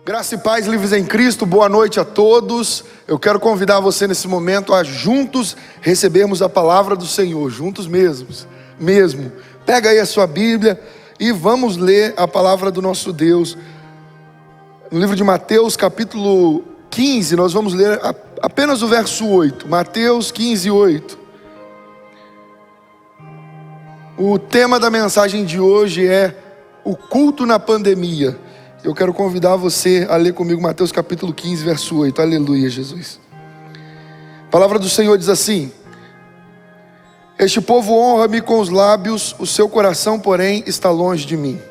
Graça e paz, livres em Cristo, boa noite a todos. Eu quero convidar você nesse momento a juntos recebermos a palavra do Senhor, juntos mesmo. Pega aí a sua Bíblia e vamos ler a palavra do nosso Deus. No livro de Mateus, capítulo 15, nós vamos ler apenas o verso 8. Mateus 15, 8. O tema da mensagem de hoje é o culto na pandemia. Eu quero convidar você a ler comigo Mateus capítulo 15, verso 8. Aleluia, Jesus. A palavra do Senhor diz assim: este povo honra-me com os lábios, o seu coração, porém, está longe de mim.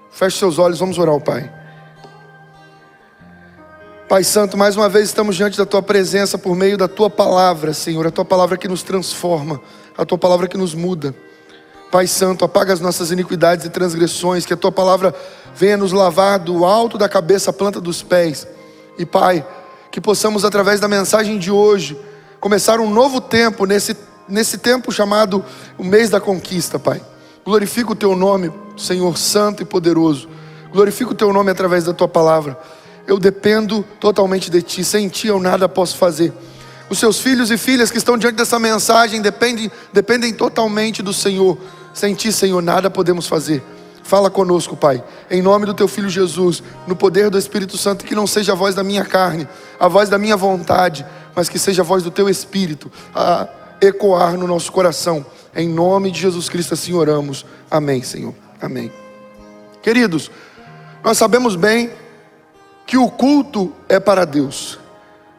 Feche seus olhos, vamos orar ao Pai. Pai Santo, mais uma vez estamos diante da Tua presença por meio da Tua palavra, Senhor. A Tua palavra que nos transforma, a Tua palavra que nos muda. Pai Santo, apaga as nossas iniquidades e transgressões, que a Tua palavra venha nos lavar do alto da cabeça à planta dos pés. E Pai, que possamos através da mensagem de hoje começar um novo tempo nesse tempo chamado o mês da conquista, Pai. Glorifica o Teu nome, Senhor santo e poderoso. Glorifica o Teu nome através da Tua palavra. Eu dependo totalmente de Ti, sem Ti eu nada posso fazer. Os Seus filhos e filhas que estão diante dessa mensagem dependem totalmente do Senhor. Sem Ti, Senhor, nada podemos fazer. Fala conosco, Pai, em nome do Teu Filho Jesus, no poder do Espírito Santo, que não seja a voz da minha carne, a voz da minha vontade, mas que seja a voz do Teu Espírito a ecoar no nosso coração. Em nome de Jesus Cristo assim oramos. Amém, Senhor. Amém. Queridos, nós sabemos bem que o culto é para Deus.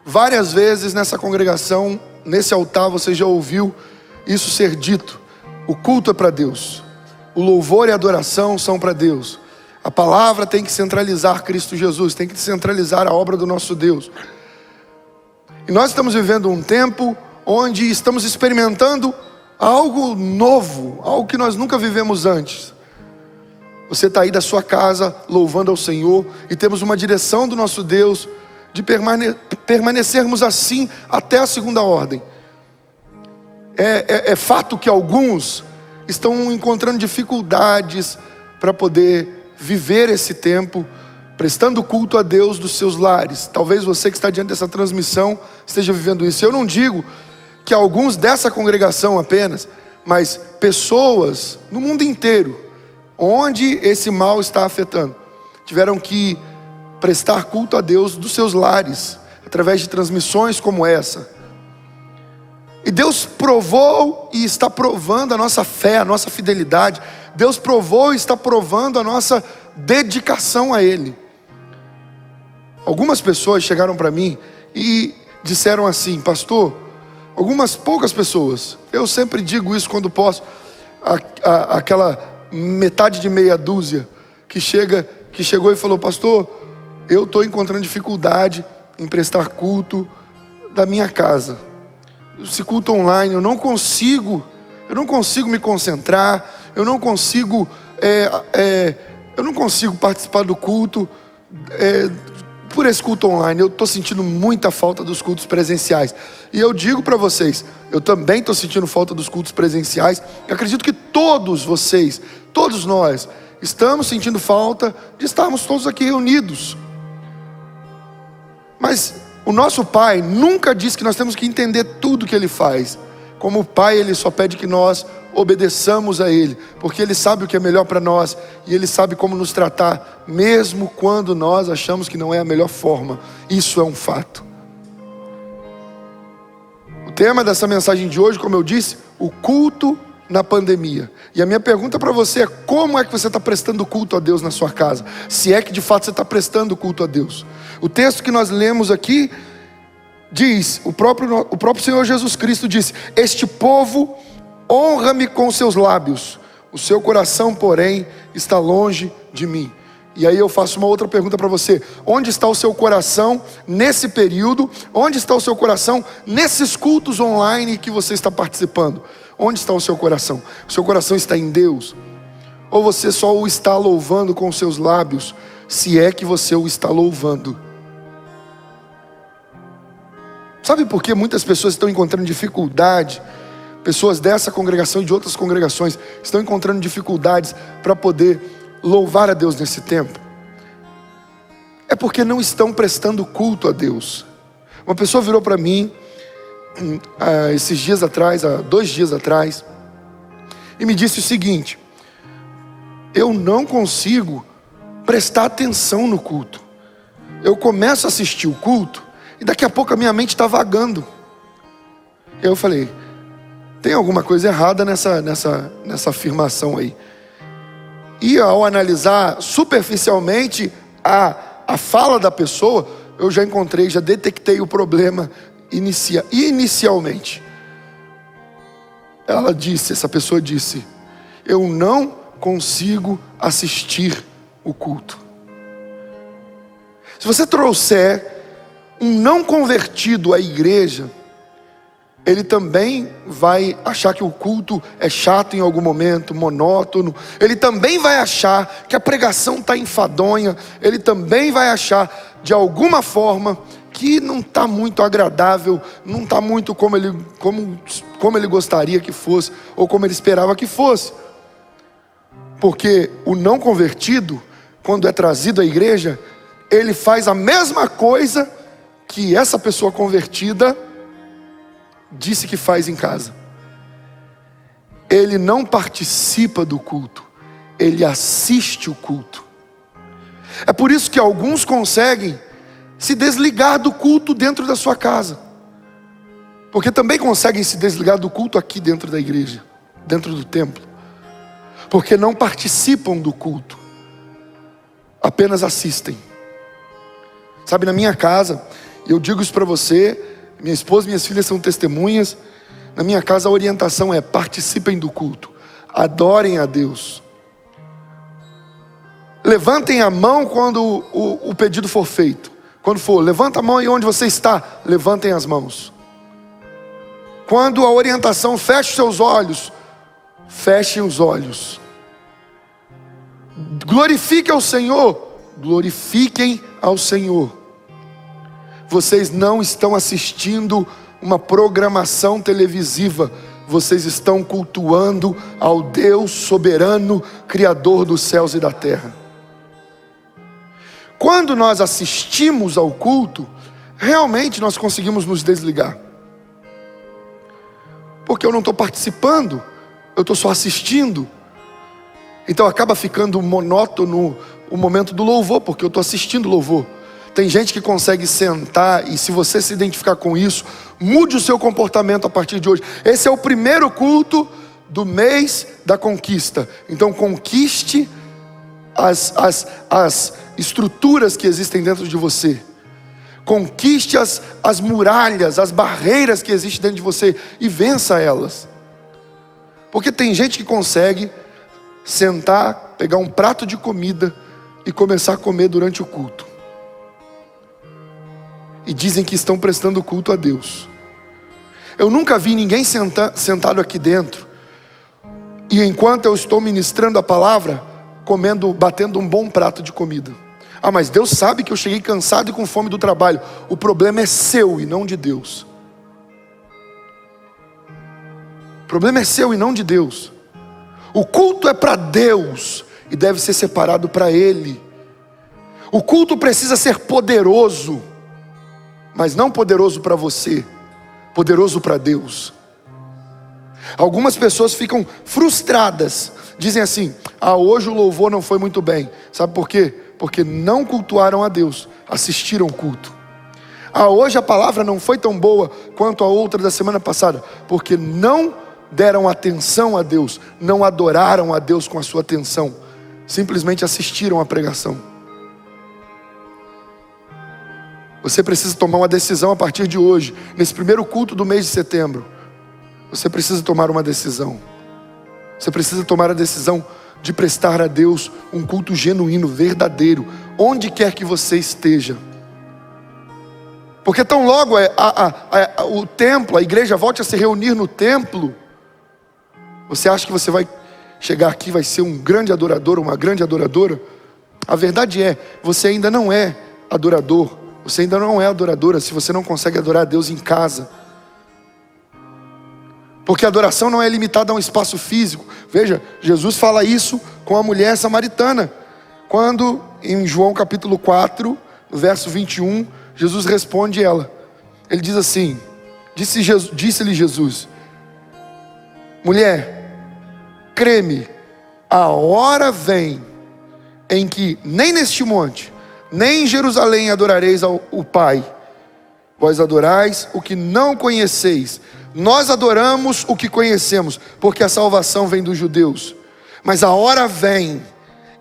Várias vezes nessa congregação, nesse altar, você já ouviu isso ser dito. O culto é para Deus. O louvor e a adoração são para Deus. A palavra tem que centralizar Cristo Jesus, tem que centralizar a obra do nosso Deus. E nós estamos vivendo um tempo onde estamos experimentando algo novo, algo que nós nunca vivemos antes. Você está aí da sua casa louvando ao Senhor e temos uma direção do nosso Deus de permanecermos assim até a segunda ordem. É fato que alguns estão encontrando dificuldades para poder viver esse tempo, prestando culto a Deus dos seus lares. Talvez você que está diante dessa transmissão esteja vivendo isso. Eu não digo que alguns dessa congregação apenas, mas pessoas no mundo inteiro, onde esse mal está afetando, tiveram que prestar culto a Deus dos seus lares, através de transmissões como essa. E Deus provou e está provando a nossa fé, a nossa fidelidade. Deus provou e está provando a nossa dedicação a Ele. Algumas pessoas chegaram para mim e disseram assim: pastor, algumas poucas pessoas, eu sempre digo isso quando posso, aquela metade de meia dúzia que chegou e falou: pastor, eu estou encontrando dificuldade em prestar culto da minha casa. Esse culto online, eu não consigo me concentrar, eu não consigo participar do culto por esse culto online. Eu estou sentindo muita falta dos cultos presenciais. E eu digo para vocês, eu também estou sentindo falta dos cultos presenciais. Eu acredito que todos vocês, todos nós, estamos sentindo falta de estarmos todos aqui reunidos. Mas o nosso Pai nunca disse que nós temos que entender tudo que Ele faz. Como Pai, Ele só pede que nós obedeçamos a Ele, porque Ele sabe o que é melhor para nós, e Ele sabe como nos tratar, mesmo quando nós achamos que não é a melhor forma. Isso é um fato. O tema dessa mensagem de hoje, como eu disse, o culto na pandemia. E a minha pergunta para você é: como é que você está prestando culto a Deus na sua casa? Se é que de fato você está prestando culto a Deus. O texto que nós lemos aqui diz, o próprio Senhor Jesus Cristo disse: este povo honra-me com seus lábios, o seu coração, porém, está longe de mim. E aí eu faço uma outra pergunta para você: onde está o seu coração nesse período? Onde está o seu coração nesses cultos online que você está participando? Onde está o seu coração? O seu coração está em Deus? Ou você só o está louvando com os seus lábios, se é que você o está louvando? Sabe por que muitas pessoas estão encontrando dificuldade? Pessoas dessa congregação e de outras congregações estão encontrando dificuldades para poder louvar a Deus nesse tempo. é porque não estão prestando culto a Deus. Uma pessoa virou para mim esses dias atrás, há 2 dias atrás, e me disse o seguinte: eu não consigo prestar atenção no culto. Eu começo a assistir o culto e daqui a pouco a minha mente está vagando. Eu falei, tem alguma coisa errada nessa afirmação aí. E ao analisar superficialmente a fala da pessoa, eu já detectei o problema inicialmente. Essa pessoa disse, eu não consigo assistir o culto. Se você trouxer um não convertido à igreja, ele também vai achar que o culto é chato em algum momento, monótono. Ele também vai achar que a pregação está enfadonha. Ele também vai achar, de alguma forma, que não está muito agradável, não está muito como ele gostaria que fosse, ou como ele esperava que fosse. Porque o não convertido, quando é trazido à igreja, ele faz a mesma coisa que essa pessoa convertida disse que faz em casa. Ele não participa do culto, ele assiste o culto. É por isso que alguns conseguem se desligar do culto dentro da sua casa, porque também conseguem se desligar do culto aqui dentro da igreja, dentro do templo, porque não participam do culto, apenas assistem. Sabe, na minha casa, eu digo isso para você, minha esposa e minhas filhas são testemunhas. Na minha casa a orientação é: participem do culto, adorem a Deus. Levantem a mão quando o pedido for feito. Quando for, levanta a mão e onde você está, levantem as mãos. Quando a orientação, feche seus olhos, fechem os olhos. Glorifique ao Senhor, glorifiquem ao Senhor. Vocês não estão assistindo uma programação televisiva, vocês estão cultuando ao Deus soberano, Criador dos céus e da terra. Quando nós assistimos ao culto, realmente nós conseguimos nos desligar. Porque eu não estou participando, eu estou só assistindo. Então acaba ficando monótono o momento do louvor, porque eu estou assistindo o louvor. Tem gente que consegue sentar, e se você se identificar com isso, mude o seu comportamento a partir de hoje. Esse é o primeiro culto do mês da conquista. Então conquiste as estruturas que existem dentro de você. Conquiste as muralhas, as barreiras que existem dentro de você e vença elas. Porque tem gente que consegue sentar, pegar um prato de comida e começar a comer durante o culto. E dizem que estão prestando culto a Deus. Eu nunca vi ninguém sentado aqui dentro e enquanto eu estou ministrando a palavra, batendo um bom prato de comida. Ah, mas Deus sabe que eu cheguei cansado e com fome do trabalho. O problema é seu e não de Deus. O problema é seu e não de Deus. O culto é para Deus e deve ser separado para Ele. O culto precisa ser poderoso, mas não poderoso para você, poderoso para Deus. Algumas pessoas ficam frustradas, dizem assim: hoje o louvor não foi muito bem. Sabe por quê? Porque não cultuaram a Deus, assistiram o culto. Hoje a palavra não foi tão boa quanto a outra da semana passada, porque não deram atenção a Deus, não adoraram a Deus com a sua atenção, simplesmente assistiram a pregação. Você precisa tomar uma decisão a partir de hoje, nesse primeiro culto do mês de setembro. Você precisa tomar uma decisão. Você precisa tomar a decisão de prestar a Deus um culto genuíno, verdadeiro, onde quer que você esteja. Porque tão logo o templo, a igreja volte a se reunir no templo, você acha que você vai chegar aqui e vai ser um grande adorador, uma grande adoradora? A verdade é, você ainda não é adorador. Você ainda não é adoradora se você não consegue adorar a Deus em casa. Porque a adoração não é limitada a um espaço físico. Veja, Jesus fala isso com a mulher samaritana. Quando em João capítulo 4, no verso 21, Jesus responde ela. Ele diz assim, disse-lhe Jesus: mulher, crê-me, a hora vem em que nem neste monte, nem em Jerusalém adorareis o Pai. Vós adorais o que não conheceis. Nós adoramos o que conhecemos, porque a salvação vem dos judeus. Mas a hora vem,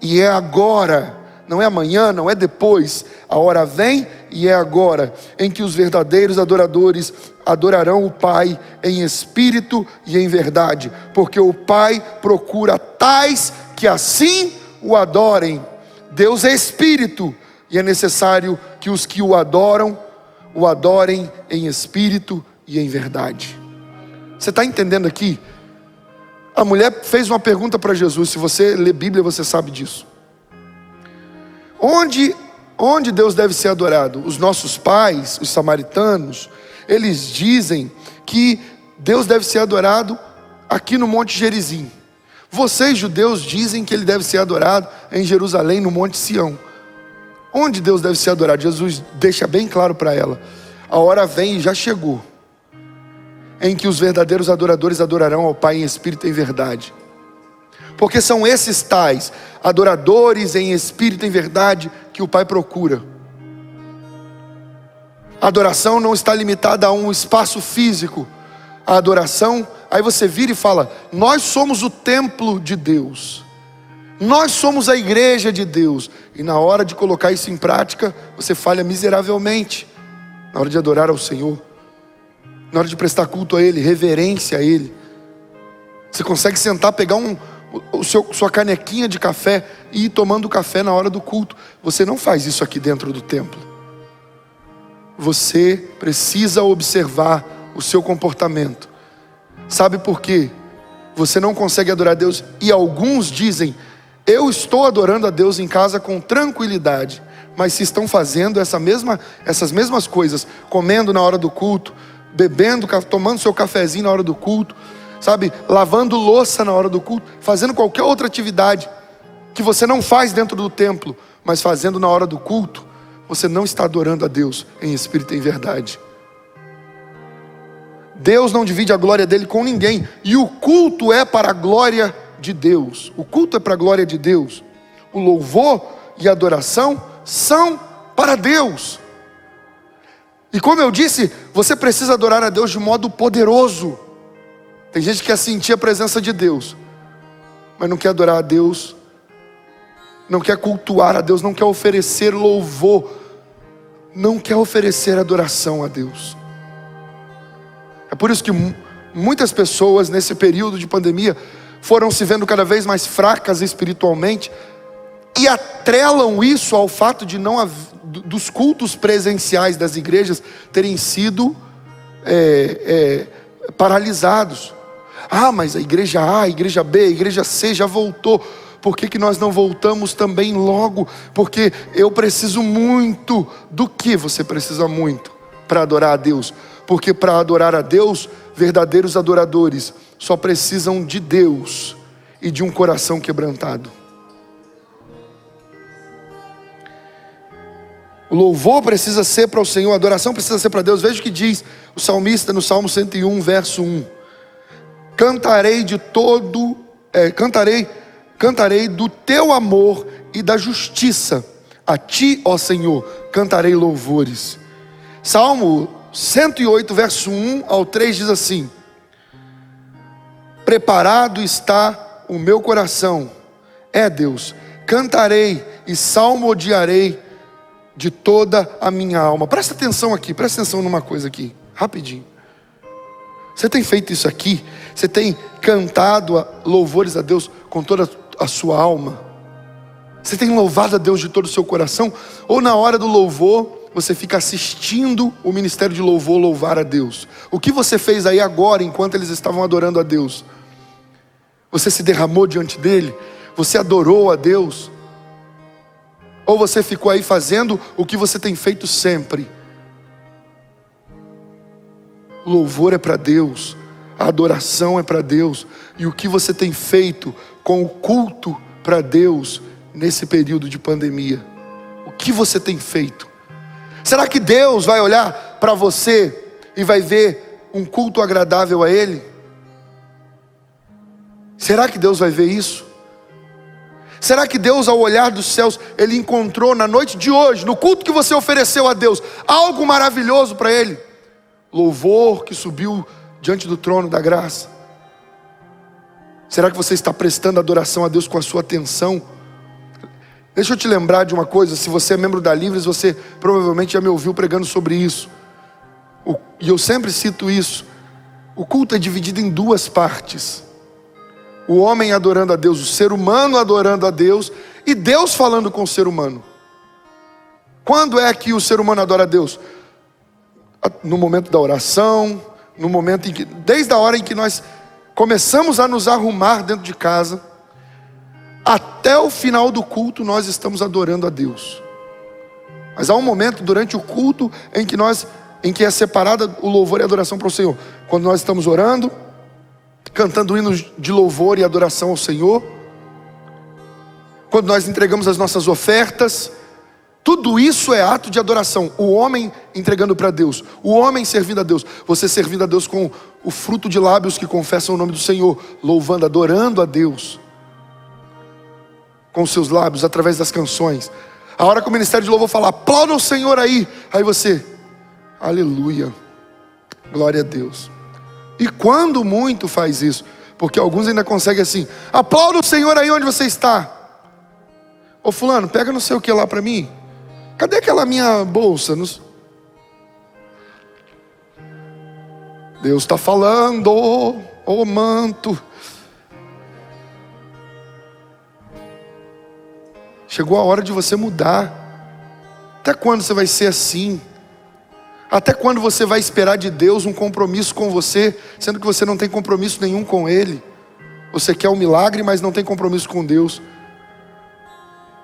e é agora, não é amanhã, não é depois. A hora vem e é agora, em que os verdadeiros adoradores adorarão o Pai em espírito e em verdade, porque o Pai procura tais que assim o adorem. Deus é espírito, e é necessário que os que o adorem em espírito e em verdade. Você está entendendo aqui? A mulher fez uma pergunta para Jesus. Se você lê Bíblia, você sabe disso. Onde Deus deve ser adorado? Os nossos pais, os samaritanos, eles dizem que Deus deve ser adorado aqui no Monte Gerizim. Vocês, judeus, dizem que ele deve ser adorado em Jerusalém, no Monte Sião. Onde Deus deve ser adorado? Jesus deixa bem claro para ela: a hora vem e já chegou, em que os verdadeiros adoradores adorarão ao Pai em espírito e em verdade. Porque são esses tais, adoradores em espírito e em verdade, que o Pai procura. A adoração não está limitada a um espaço físico. A adoração, aí você vira e fala: nós somos o templo de Deus, nós somos a igreja de Deus. E na hora de colocar isso em prática, você falha miseravelmente. Na hora de adorar ao Senhor, na hora de prestar culto a Ele, reverência a Ele. Você consegue sentar, pegar sua canequinha de café e ir tomando café na hora do culto. Você não faz isso aqui dentro do templo. Você precisa observar o seu comportamento. Sabe por quê? Você não consegue adorar a Deus. E alguns dizem: eu estou adorando a Deus em casa com tranquilidade. Mas se estão fazendo essas mesmas coisas, comendo na hora do culto, bebendo, tomando seu cafezinho na hora do culto, sabe, lavando louça na hora do culto, fazendo qualquer outra atividade que você não faz dentro do templo, mas fazendo na hora do culto, você não está adorando a Deus em espírito e em verdade. Deus não divide a glória dele com ninguém, e o culto é para a glória de Deus. O culto é para a glória de Deus. O louvor e a adoração são para Deus. E como eu disse, você precisa adorar a Deus de modo poderoso. Tem gente que quer sentir a presença de Deus, mas não quer adorar a Deus, não quer cultuar a Deus, não quer oferecer louvor, não quer oferecer adoração a Deus. É por isso que muitas pessoas nesse período de pandemia foram se vendo cada vez mais fracas espiritualmente, e atrelam isso ao fato de dos cultos presenciais das igrejas terem sido paralisados. Mas a igreja A, a igreja B, a igreja C já voltou. Por que nós não voltamos também logo? Porque eu preciso muito. Do que você precisa muito para adorar a Deus? Porque para adorar a Deus, verdadeiros adoradores só precisam de Deus e de um coração quebrantado. O louvor precisa ser para o Senhor, a adoração precisa ser para Deus. Veja o que diz o salmista no Salmo 101, verso 1. Cantarei do teu amor e da justiça. A ti, ó Senhor, cantarei louvores. Salmo 108, verso 1 ao 3 diz assim: preparado está o meu coração, Deus, cantarei e salmodiarei de toda a minha alma. Presta atenção aqui, presta atenção numa coisa aqui, rapidinho. Você tem feito isso aqui? Você tem cantado louvores a Deus com toda a sua alma? Você tem louvado a Deus de todo o seu coração? Ou na hora do louvor, você fica assistindo o ministério de louvor louvar a Deus? O que você fez aí agora, enquanto eles estavam adorando a Deus? Você se derramou diante dele? Você adorou a Deus? Ou você ficou aí fazendo o que você tem feito sempre? O louvor é para Deus, a adoração é para Deus. E o que você tem feito com o culto para Deus nesse período de pandemia? O que você tem feito? Será que Deus vai olhar para você e vai ver um culto agradável a Ele? Será que Deus vai ver isso? Será que Deus, ao olhar dos céus, Ele encontrou na noite de hoje, no culto que você ofereceu a Deus, algo maravilhoso para Ele? Louvor que subiu diante do trono da graça. Será que você está prestando adoração a Deus com a sua atenção? Deixa eu te lembrar de uma coisa. Se você é membro da Livres, você provavelmente já me ouviu pregando sobre isso. E eu sempre cito isso. O culto é dividido em duas partes: o homem adorando a Deus, o ser humano adorando a Deus, e Deus falando com o ser humano. Quando é que o ser humano adora a Deus? No momento da oração, no momento em que, desde a hora em que nós começamos a nos arrumar dentro de casa, até o final do culto nós estamos adorando a Deus. Mas há um momento durante o culto em que é separada o louvor e a adoração para o Senhor. Quando nós estamos orando, cantando hinos de louvor e adoração ao Senhor, quando nós entregamos as nossas ofertas, tudo isso é ato de adoração. O homem entregando para Deus, o homem servindo a Deus, você servindo a Deus com o fruto de lábios que confessam o nome do Senhor, louvando, adorando a Deus com os seus lábios, através das canções. A hora que o ministério de louvor falar, aplauda o Senhor aí você, aleluia, glória a Deus. E quando muito faz isso, porque alguns ainda conseguem assim, aplauda o Senhor aí onde você está. Ô fulano, pega não sei o que lá para mim. Cadê aquela minha bolsa? Deus está falando, ô manto. Chegou a hora de você mudar. Até quando você vai ser assim? Até quando você vai esperar de Deus um compromisso com você, sendo que você não tem compromisso nenhum com Ele? Você quer um milagre, mas não tem compromisso com Deus.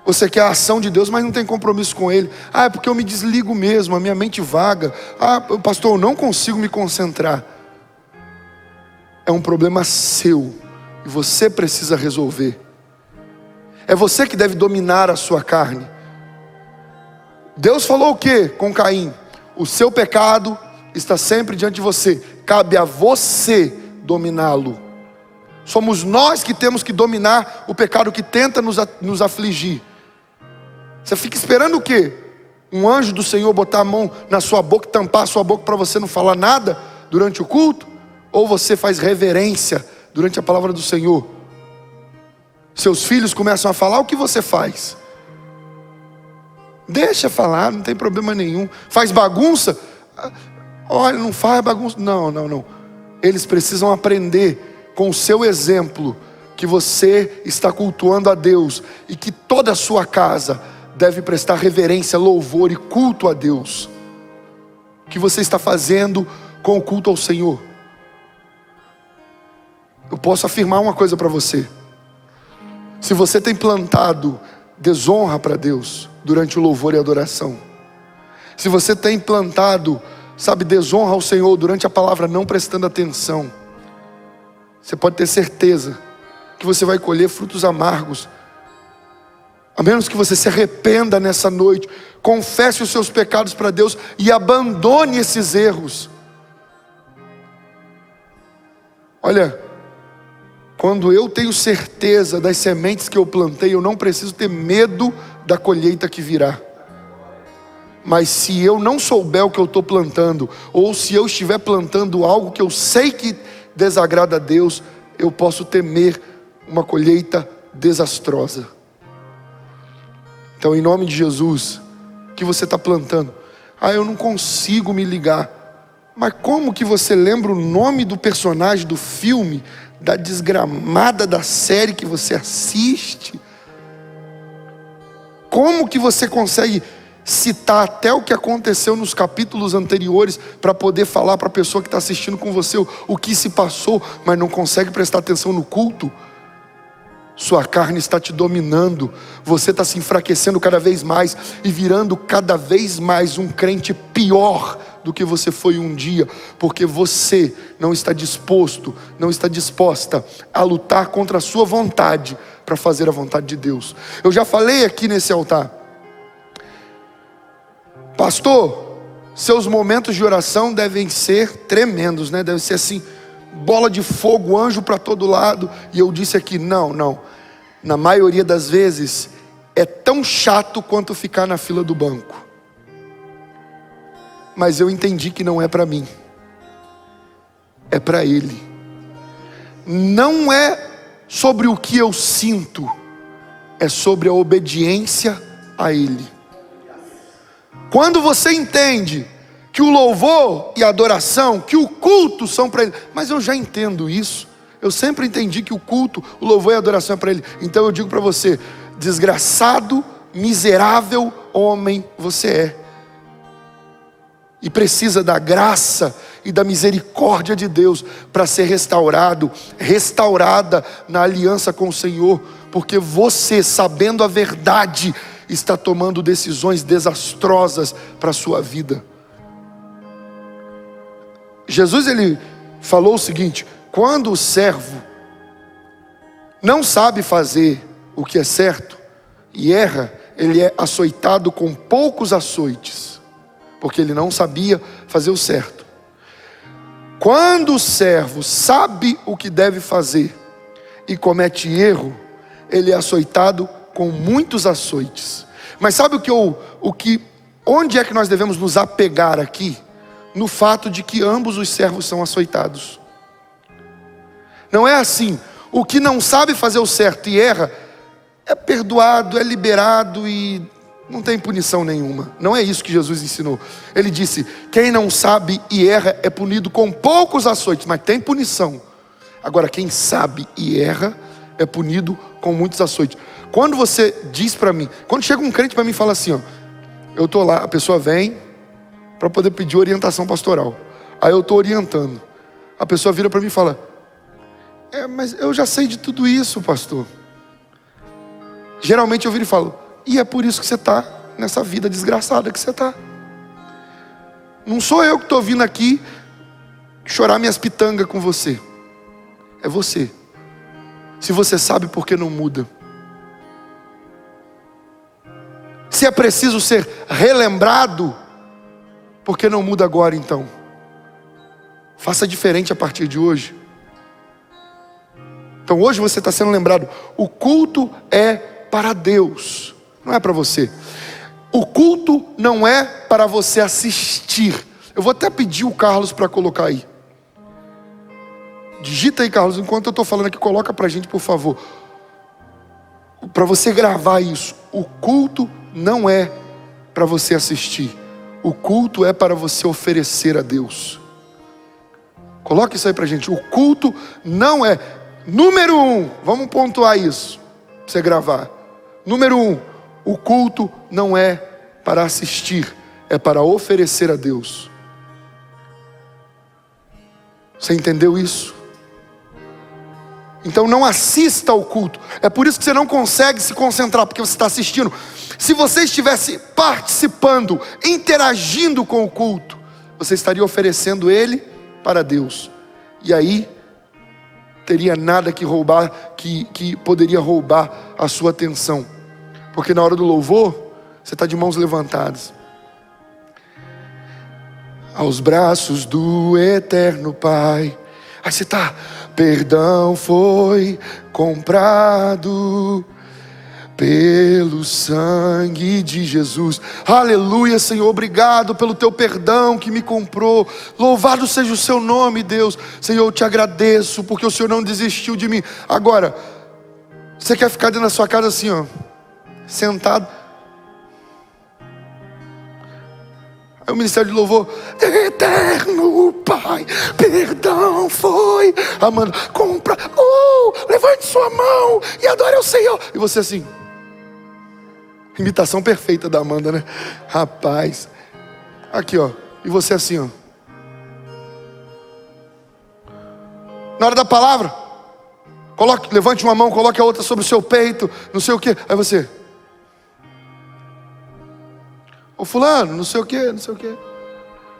Você quer a ação de Deus, mas não tem compromisso com Ele. É porque eu me desligo mesmo, a minha mente vaga. Pastor, eu não consigo me concentrar. É um problema seu, e você precisa resolver. É você que deve dominar a sua carne. Deus falou o que com Caim? O seu pecado está sempre diante de você. Cabe a você dominá-lo. Somos nós que temos que dominar o pecado que tenta nos afligir. Você fica esperando o quê? Um anjo do Senhor botar a mão na sua boca, tampar a sua boca para você não falar nada durante o culto? Ou você faz reverência durante a palavra do Senhor? Seus filhos começam a falar, o que você faz? Deixa falar, não tem problema nenhum. Faz bagunça? Olha, não faz bagunça. Não. Eles precisam aprender com o seu exemplo que você está cultuando a Deus e que toda a sua casa deve prestar reverência, louvor e culto a Deus. O que você está fazendo com o culto ao Senhor? Eu posso afirmar uma coisa para você. Se você tem plantado desonra para Deus durante o louvor e a adoração, se você tem plantado, desonra ao Senhor durante a palavra, não prestando atenção, você pode ter certeza que você vai colher frutos amargos. A menos que você se arrependa nessa noite, confesse os seus pecados para Deus e abandone esses erros. Olha, quando eu tenho certeza das sementes que eu plantei, eu não preciso ter medo da colheita que virá. Mas se eu não souber o que eu estou plantando, ou se eu estiver plantando algo que eu sei que desagrada a Deus, eu posso temer uma colheita desastrosa. Então, em nome de Jesus, o que você está plantando? Eu não consigo me ligar. Mas como que você lembra o nome do personagem do filme, da desgramada da série que você assiste? Como que você consegue citar até o que aconteceu nos capítulos anteriores para poder falar para a pessoa que está assistindo com você o que se passou, mas não consegue prestar atenção no culto? Sua carne está te dominando, você está se enfraquecendo cada vez mais e virando cada vez mais um crente pior do que você foi um dia, porque você não está disposto, não está disposta a lutar contra a sua vontade para fazer a vontade de Deus. Eu já falei aqui nesse altar Pastor, seus momentos de oração devem ser tremendos, né? Deve ser assim, bola de fogo, anjo para todo lado. E eu disse aqui, não. Na maioria das vezes, é tão chato quanto ficar na fila do banco. Mas eu entendi que não é para mim. É para Ele. Não é sobre o que eu sinto, é sobre a obediência a Ele. Quando você entende que o louvor e a adoração, que o culto são para Ele, mas eu já entendo isso, eu sempre entendi que o culto, o louvor e a adoração é para Ele. Então eu digo para você, desgraçado, miserável homem você é, e precisa da graça e da misericórdia de Deus para ser restaurada na aliança com o Senhor, porque você, sabendo a verdade, está tomando decisões desastrosas para a sua vida. Jesus, ele falou o seguinte: quando o servo não sabe fazer o que é certo e erra, ele é açoitado com poucos açoites, porque ele não sabia fazer o certo. Quando o servo sabe o que deve fazer e comete erro, ele é açoitado com muitos açoites. Mas sabe onde é que nós devemos nos apegar aqui? No fato de que ambos os servos são açoitados. Não é assim, o que não sabe fazer o certo e erra, é perdoado, é liberado e não tem punição nenhuma. Não é isso que Jesus ensinou. Ele disse, quem não sabe e erra é punido com poucos açoites, mas tem punição. Agora quem sabe e erra é punido com muitos açoites. Quando você diz para mim, quando chega um crente para mim e fala assim, ó, eu estou lá, a pessoa vem para poder pedir orientação pastoral, aí eu estou orientando, a pessoa vira para mim e fala, mas eu já sei de tudo isso, pastor. Geralmente eu viro e falo, e é por isso que você está nessa vida desgraçada que você está. Não sou eu que estou vindo aqui chorar minhas pitangas com você, é você. Se você sabe, por que não muda? Se é preciso ser relembrado, por que não muda agora então? Faça diferente a partir de hoje. Então hoje você está sendo lembrado, o culto é para Deus, não é para você. O culto não é para você assistir. Eu vou até pedir o Carlos para colocar aí. Digita aí, Carlos, enquanto eu estou falando aqui, coloca para a gente, por favor. Para você gravar isso. O culto não é para você assistir. O culto é para você oferecer a Deus. Coloca isso aí para a gente. O culto não é... Número 1, vamos pontuar isso, para você gravar. Número 1, o culto não é para assistir, é para oferecer a Deus. Você entendeu isso? Então não assista ao culto. É por isso que você não consegue se concentrar, porque você está assistindo. Se você estivesse participando, interagindo com o culto, você estaria oferecendo ele para Deus. E aí teria nada que roubar, que poderia roubar a sua atenção. Porque na hora do louvor, você está de mãos levantadas. Aos braços do eterno Pai. Aí você está, perdão foi comprado pelo sangue de Jesus. Aleluia, Senhor, obrigado pelo teu perdão que me comprou. Louvado seja o seu nome, Deus. Senhor, eu te agradeço porque o Senhor não desistiu de mim. Agora, você quer ficar dentro da sua casa assim, ó, sentado? Aí o ministério de louvor, eterno Pai, perdão foi, Amanda, compra, levante sua mão e adore ao Senhor. E você assim, imitação perfeita da Amanda, né? Rapaz, aqui ó, e você assim ó, na hora da palavra, levante uma mão, coloque a outra sobre o seu peito, não sei o que, aí você, ô fulano, não sei o que, não sei o que.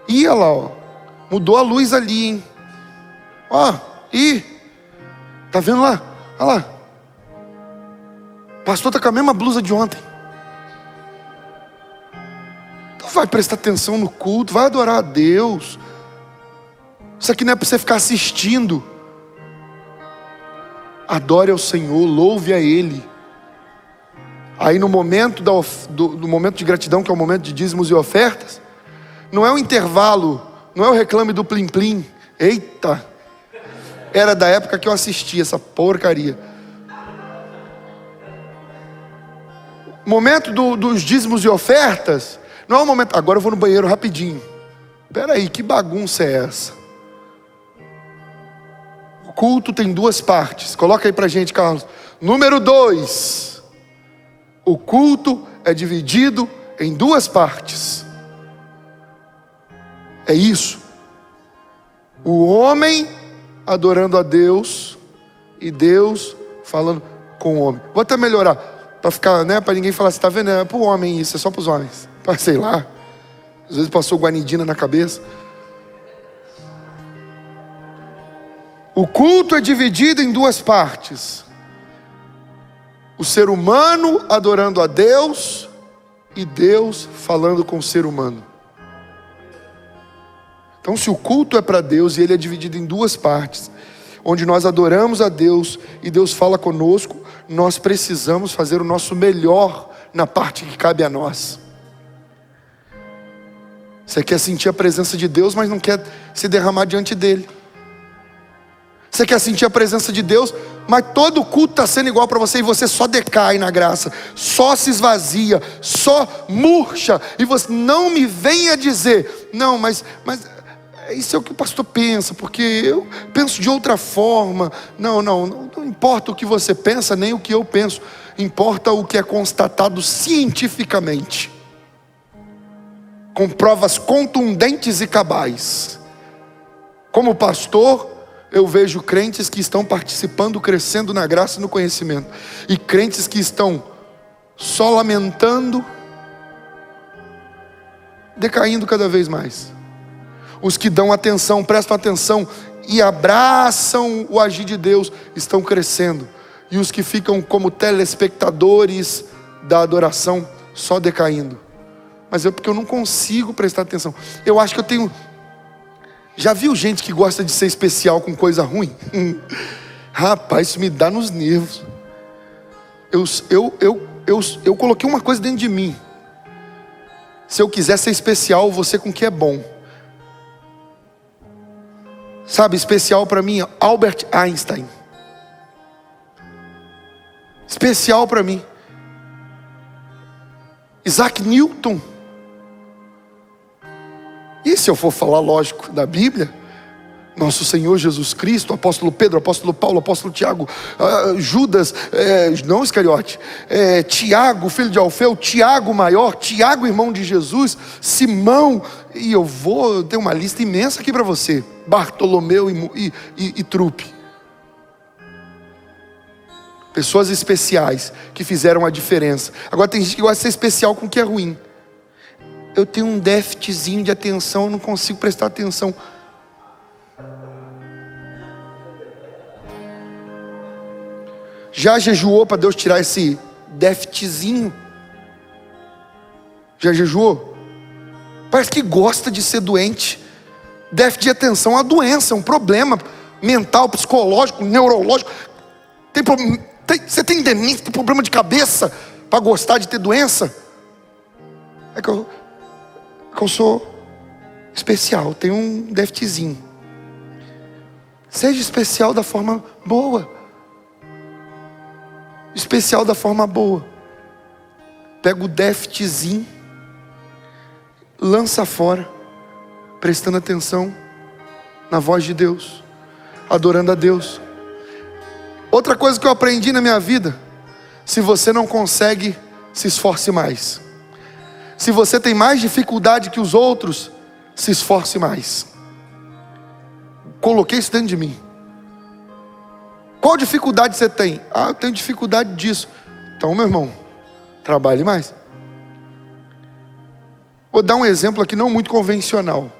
Ia lá, ó. Mudou a luz ali, hein? Ó, tá vendo lá? Olha lá. O pastor tá com a mesma blusa de ontem. Tô vai prestar atenção no culto, vai adorar a Deus. Isso aqui não é para você ficar assistindo. Adore ao Senhor, louve a Ele. Aí no momento do momento de gratidão, que é o momento de dízimos e ofertas, não é o intervalo, não é o reclame do plim plim. Eita, era da época que eu assistia essa porcaria. Momento dos dízimos e ofertas, não é o momento, agora eu vou no banheiro rapidinho. Espera aí, que bagunça é essa? O culto tem duas partes. Coloca aí pra gente, Carlos. Número 2. O culto é dividido em duas partes. É isso. O homem adorando a Deus e Deus falando com o homem. Vou até melhorar, para ficar, né, para ninguém falar assim, tá vendo? É para o homem isso, é só para os homens. Sei lá. Às vezes passou guanidina na cabeça. O culto é dividido em duas partes. O ser humano adorando a Deus e Deus falando com o ser humano. Então, se o culto é para Deus e ele é dividido em duas partes, onde nós adoramos a Deus e Deus fala conosco, nós precisamos fazer o nosso melhor na parte que cabe a nós. Você quer sentir a presença de Deus, mas não quer se derramar diante dele. Você quer sentir a presença de Deus, mas todo o culto está sendo igual para você e você só decai na graça, só se esvazia, só murcha. E você não me venha dizer, não, mas isso é o que o pastor pensa, porque eu penso de outra forma. Não importa o que você pensa, nem o que eu penso. Importa o que é constatado cientificamente, com provas contundentes e cabais. Como pastor, eu vejo crentes que estão participando, crescendo na graça e no conhecimento, e crentes que estão só lamentando, decaindo cada vez mais. Os que dão atenção, prestam atenção e abraçam o agir de Deus, estão crescendo. E os que ficam como telespectadores da adoração, só decaindo. Mas é porque eu não consigo prestar atenção. Eu acho que eu tenho... Já viu gente que gosta de ser especial com coisa ruim? Rapaz, isso me dá nos nervos. Eu coloquei uma coisa dentro de mim. Se eu quiser ser especial, vou ser com o que é bom. Sabe, especial para mim, Albert Einstein. Especial para mim. Isaac Newton. E se eu for falar, lógico, da Bíblia, nosso Senhor Jesus Cristo, apóstolo Pedro, apóstolo Paulo, apóstolo Tiago, Judas, não Iscariote, Tiago, filho de Alfeu, Tiago maior, Tiago, irmão de Jesus, Simão, e eu vou ter uma lista imensa aqui para você, Bartolomeu e Trupe. Pessoas especiais que fizeram a diferença. Agora tem gente que gosta de ser especial com o que é ruim. Eu tenho um déficitzinho de atenção, eu não consigo prestar atenção. Já jejuou para Deus tirar esse déficitzinho? Já jejuou? Parece que gosta de ser doente. Déficit de atenção é uma doença, é um problema mental, psicológico, neurológico. Você tem demência, tem problema de cabeça para gostar de ter doença? É que eu sou especial, tenho um déficitzinho. Seja especial da forma boa. Especial da forma boa. Pega o déficitzinho, lança fora, prestando atenção na voz de Deus, adorando a Deus. Outra coisa que eu aprendi na minha vida: se você não consegue, se esforce mais. Se você tem mais dificuldade que os outros, se esforce mais. Coloquei isso dentro de mim. Qual dificuldade você tem? Eu tenho dificuldade disso. Então, meu irmão, trabalhe mais. Vou dar um exemplo aqui não muito convencional.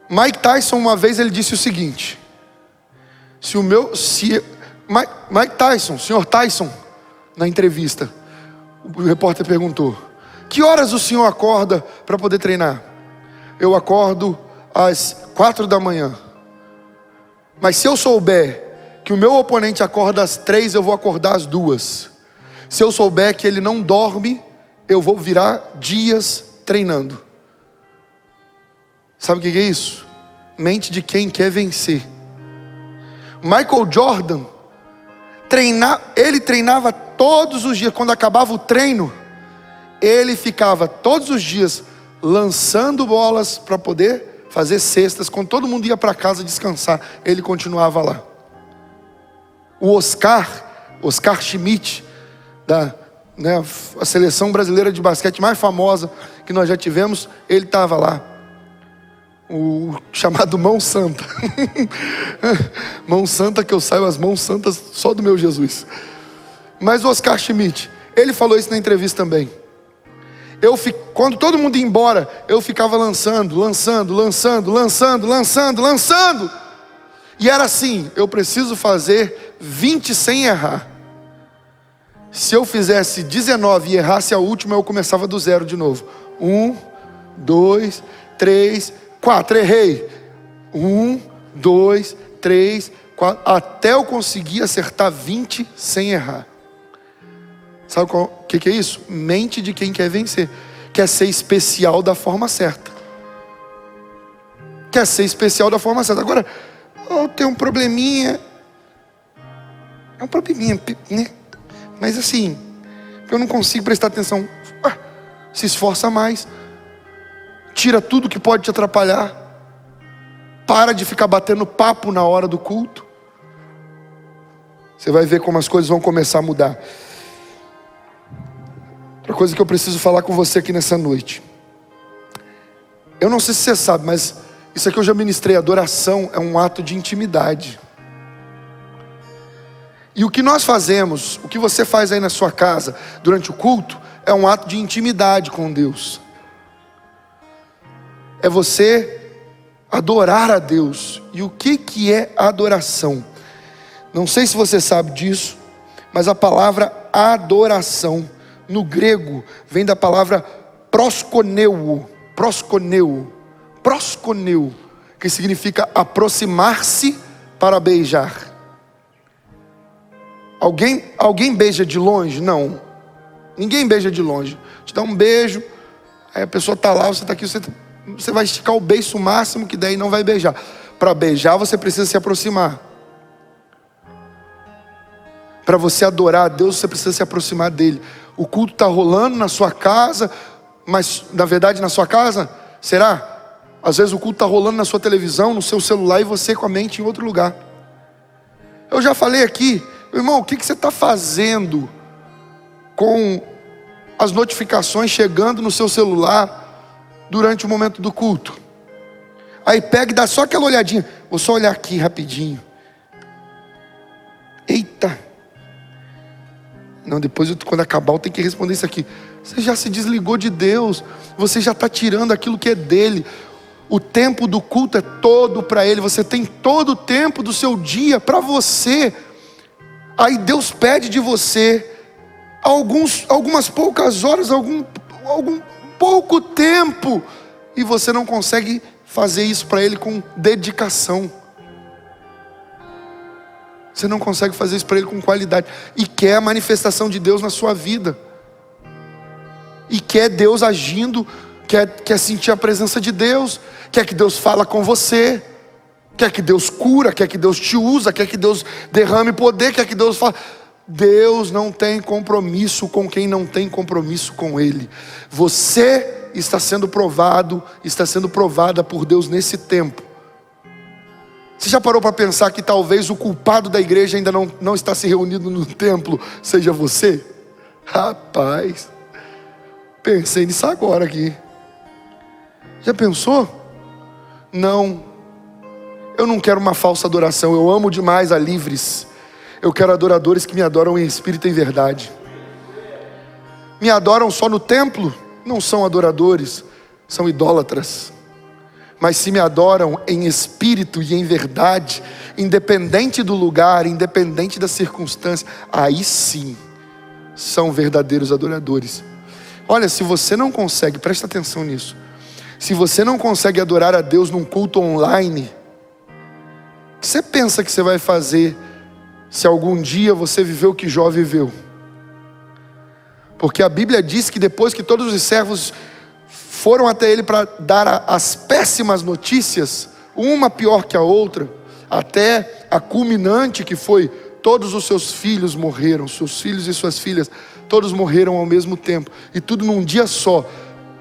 Mike Tyson, uma vez, ele disse o seguinte: Mike Tyson, senhor Tyson, na entrevista, o repórter perguntou: Que horas o senhor acorda para poder treinar? Eu acordo às 4 da manhã. Mas se eu souber que o meu oponente acorda às 3, eu vou acordar às 2. Se eu souber que ele não dorme, eu vou virar dias treinando. Sabe o que é isso? Mente de quem quer vencer. Michael Jordan, ele treinava todos os dias. Quando acabava o treino, ele ficava todos os dias lançando bolas para poder fazer cestas. Quando todo mundo ia para casa descansar, ele continuava lá. O Oscar Schmidt, a seleção brasileira de basquete mais famosa que nós já tivemos, ele estava lá. O chamado Mão Santa. Mão Santa, que eu saio as mãos santas só do meu Jesus. Mas o Oscar Schmidt, ele falou isso na entrevista também. Quando todo mundo ia embora, eu ficava lançando. E era assim, eu preciso fazer 20 sem errar. Se eu fizesse 19 e errasse a última, eu começava do zero de novo. 1, 2, 3, 4, errei. 1, 2, 3, 4, até eu conseguir acertar 20 sem errar. Sabe o que é isso? Mente de quem quer vencer. Quer ser especial da forma certa. Quer ser especial da forma certa. Agora, tem um probleminha. É um probleminha, né? Mas assim, eu não consigo prestar atenção. Se esforça mais. Tira tudo que pode te atrapalhar. Para de ficar batendo papo na hora do culto. Você vai ver como as coisas vão começar a mudar. Outra coisa que eu preciso falar com você aqui nessa noite. Eu não sei se você sabe, mas isso aqui eu já ministrei. Adoração é um ato de intimidade. E o que nós fazemos, o que você faz aí na sua casa durante o culto, é um ato de intimidade com Deus. É você adorar a Deus. E o que é adoração? Não sei se você sabe disso, mas a palavra adoração no grego vem da palavra proskuneo, que significa aproximar-se para beijar. Alguém beija de longe? Não. Ninguém beija de longe. Te dá um beijo, aí a pessoa está lá, você está aqui, você vai esticar o beiço máximo, que daí não vai beijar. Para beijar você precisa se aproximar. Para você adorar a Deus, você precisa se aproximar dele. O culto está rolando na sua casa, mas na verdade na sua casa, será? Às vezes o culto está rolando na sua televisão, no seu celular, e você com a mente em outro lugar. Eu já falei aqui, irmão, o que você está fazendo com as notificações chegando no seu celular durante o momento do culto? Aí pega e dá só aquela olhadinha. Vou só olhar aqui rapidinho. Eita. Não, depois quando acabar eu tenho que responder isso aqui. Você já se desligou de Deus. Você já está tirando aquilo que é dele. O tempo do culto é todo para ele. Você tem todo o tempo do seu dia para você. Aí Deus pede de você algumas poucas horas, algum pouco tempo, e você não consegue fazer isso para ele com dedicação. Você não consegue fazer isso para ele com qualidade. E quer a manifestação de Deus na sua vida. E quer Deus agindo, quer sentir a presença de Deus, quer que Deus fala com você, quer que Deus cura, quer que Deus te usa, quer que Deus derrame poder, quer que Deus fale. Deus não tem compromisso com quem não tem compromisso com Ele. Você está sendo provado, está sendo provada por Deus nesse tempo. Você já parou para pensar que talvez o culpado da igreja ainda não está se reunindo no templo, seja você? Rapaz, pensei nisso agora aqui. Já pensou? Não, eu não quero uma falsa adoração. Eu amo demais a livres. Eu quero adoradores que me adoram em espírito e em verdade. Me adoram só no templo? Não são adoradores, são idólatras. Mas se me adoram em espírito e em verdade, independente do lugar, independente da circunstância, aí sim, são verdadeiros adoradores. Olha, se você não consegue, presta atenção nisso. Se você não consegue adorar a Deus num culto online, o que você pensa que você vai fazer se algum dia você viveu o que Jó viveu? Porque a Bíblia diz que depois que todos os servos foram até ele para dar as péssimas notícias, uma pior que a outra, até a culminante que foi: todos os seus filhos morreram, seus filhos e suas filhas, todos morreram ao mesmo tempo, e tudo num dia só,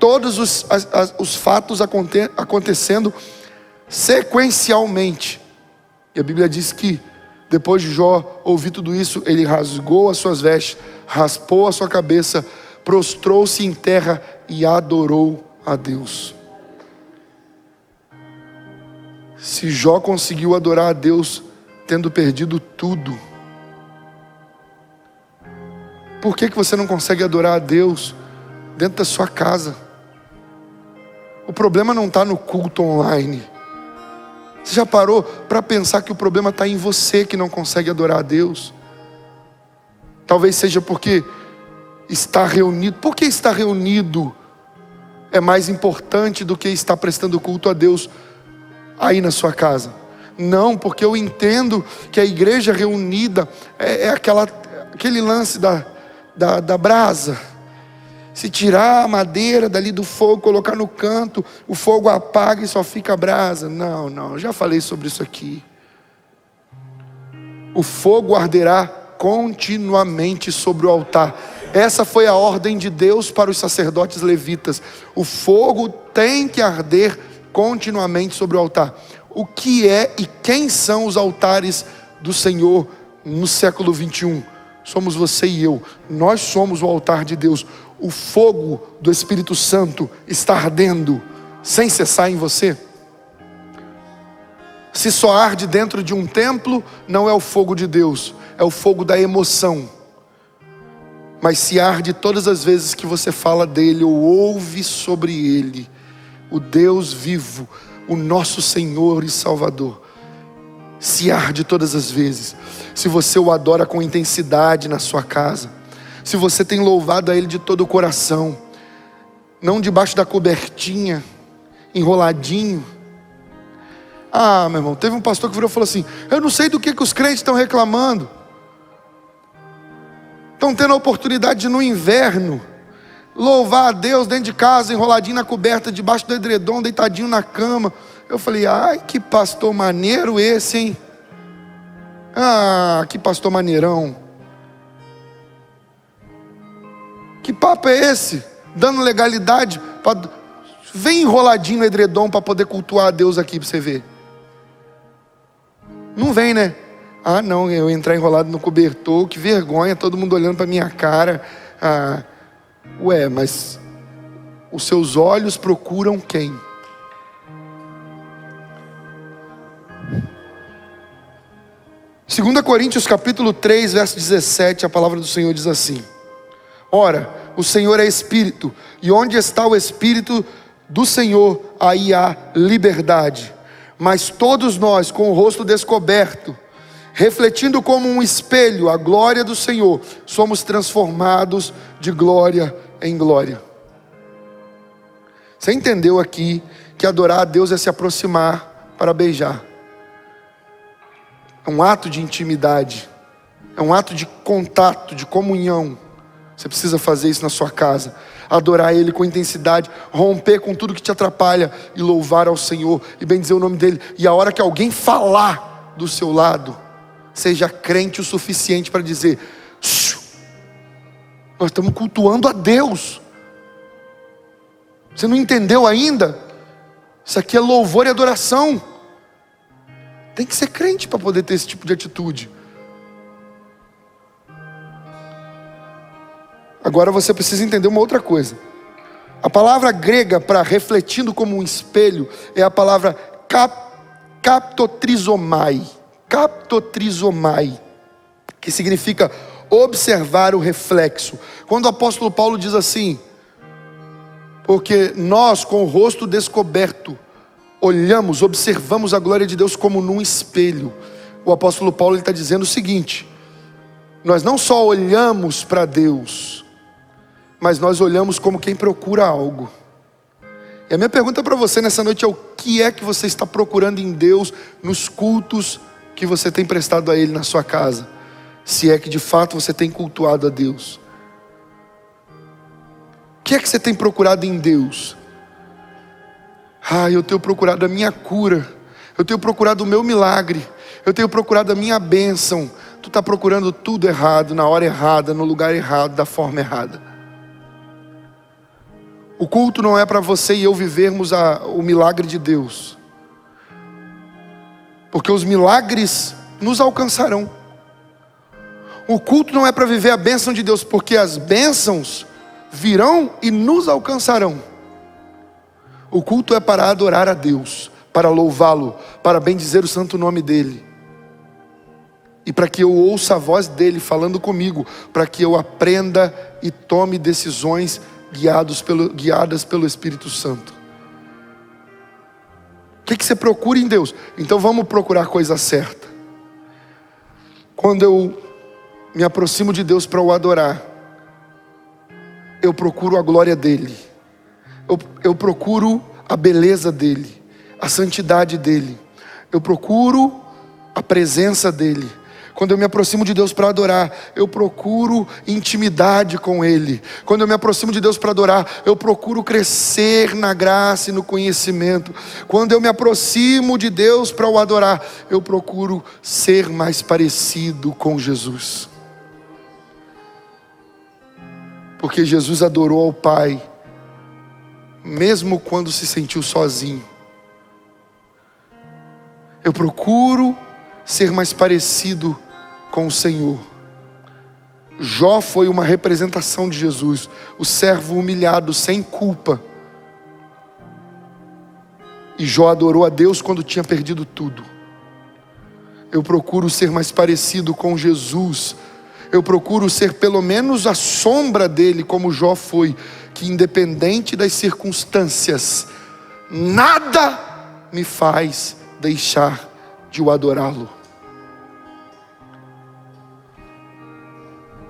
todos os fatos acontecendo sequencialmente. E a Bíblia diz que depois de Jó ouvir tudo isso, ele rasgou as suas vestes, raspou a sua cabeça, prostrou-se em terra e adorou a Deus. Se Jó conseguiu adorar a Deus tendo perdido tudo, por que você não consegue adorar a Deus dentro da sua casa? O problema não está no culto online. Você já parou para pensar que o problema está em você que não consegue adorar a Deus? Talvez seja porque está reunido. Por que estar reunido é mais importante do que estar prestando culto a Deus aí na sua casa? Não, porque eu entendo que a igreja reunida é aquele lance da brasa. Se tirar a madeira dali do fogo, colocar no canto, o fogo apaga e só fica a brasa. Não, eu já falei sobre isso aqui. O fogo arderá continuamente sobre o altar. Essa foi a ordem de Deus para os sacerdotes levitas. O fogo tem que arder continuamente sobre o altar. O que é e quem são os altares do Senhor no século 21? Somos você e eu. Nós somos o altar de Deus. O fogo do Espírito Santo está ardendo sem cessar em você. Se só arde dentro de um templo, não é o fogo de Deus, é o fogo da emoção. Mas se arde todas as vezes que você fala dele ou ouve sobre ele, o Deus vivo, o nosso Senhor e Salvador, se arde todas as vezes. Se você o adora com intensidade na sua casa, se você tem louvado a Ele de todo o coração, não debaixo da cobertinha, enroladinho. Meu irmão, teve um pastor que virou e falou assim: eu não sei do que os crentes estão reclamando. Estão tendo a oportunidade de no inverno louvar a Deus dentro de casa, enroladinho na coberta, debaixo do edredom, deitadinho na cama. Eu falei: ai, que pastor maneiro esse, hein? Que pastor maneirão. Que papo é esse? Dando legalidade para... Vem enroladinho no edredom para poder cultuar a Deus aqui para você ver. Não vem, né? Não, eu entrar enrolado no cobertor, que vergonha, todo mundo olhando para minha cara. Mas os seus olhos procuram quem? Segunda Coríntios capítulo 3, verso 17, a palavra do Senhor diz assim: ora, o Senhor é Espírito, e onde está o Espírito do Senhor, aí há liberdade. Mas todos nós, com o rosto descoberto, refletindo como um espelho a glória do Senhor, somos transformados de glória em glória. Você entendeu aqui que adorar a Deus é se aproximar para beijar? É um ato de intimidade, é um ato de contato, de comunhão. Você precisa fazer isso na sua casa, adorar Ele com intensidade, romper com tudo que te atrapalha e louvar ao Senhor e bendizer o nome dEle. E a hora que alguém falar do seu lado, seja crente o suficiente para dizer: nós estamos cultuando a Deus. Você não entendeu ainda? Isso aqui é louvor e adoração. Tem que ser crente para poder ter esse tipo de atitude. Agora você precisa entender uma outra coisa. A palavra grega para refletindo como um espelho é a palavra kaptotrizomai. Kaptotrizomai, que significa observar o reflexo. Quando o apóstolo Paulo diz assim: porque nós com o rosto descoberto olhamos, observamos a glória de Deus como num espelho. O apóstolo Paulo está dizendo o seguinte: nós não só olhamos para Deus, mas nós olhamos como quem procura algo. E a minha pergunta para você nessa noite é: o que é que você está procurando em Deus nos cultos que você tem prestado a Ele na sua casa? Se é que de fato você tem cultuado a Deus. O que é que você tem procurado em Deus? Eu tenho procurado a minha cura, eu tenho procurado o meu milagre, eu tenho procurado a minha bênção. Tu está procurando tudo errado, na hora errada, no lugar errado, da forma errada. O culto não é para você e eu vivermos o milagre de Deus, porque os milagres nos alcançarão. O culto não é para viver a bênção de Deus, porque as bênçãos virão e nos alcançarão. O culto é para adorar a Deus, para louvá-lo, para bendizer o santo nome dEle. E para que eu ouça a voz dEle falando comigo, para que eu aprenda e tome decisões guiadas pelo Espírito Santo. O que você procura em Deus? Então vamos procurar a coisa certa. Quando eu me aproximo de Deus para o adorar, eu procuro a glória dEle. Eu procuro a beleza dEle, a santidade dEle. Eu procuro a presença dEle. Quando eu me aproximo de Deus para adorar, eu procuro intimidade com Ele. Quando eu me aproximo de Deus para adorar, eu procuro crescer na graça e no conhecimento. Quando eu me aproximo de Deus para o adorar, eu procuro ser mais parecido com Jesus. Porque Jesus adorou ao Pai, mesmo quando se sentiu sozinho. Eu procuro ser mais parecido com o Senhor. Jó foi uma representação de Jesus, o servo humilhado, sem culpa. E Jó adorou a Deus quando tinha perdido tudo. Eu procuro ser mais parecido com Jesus. Eu procuro ser pelo menos a sombra dele, como Jó foi, que independente das circunstâncias, nada me faz deixar de o adorá-lo.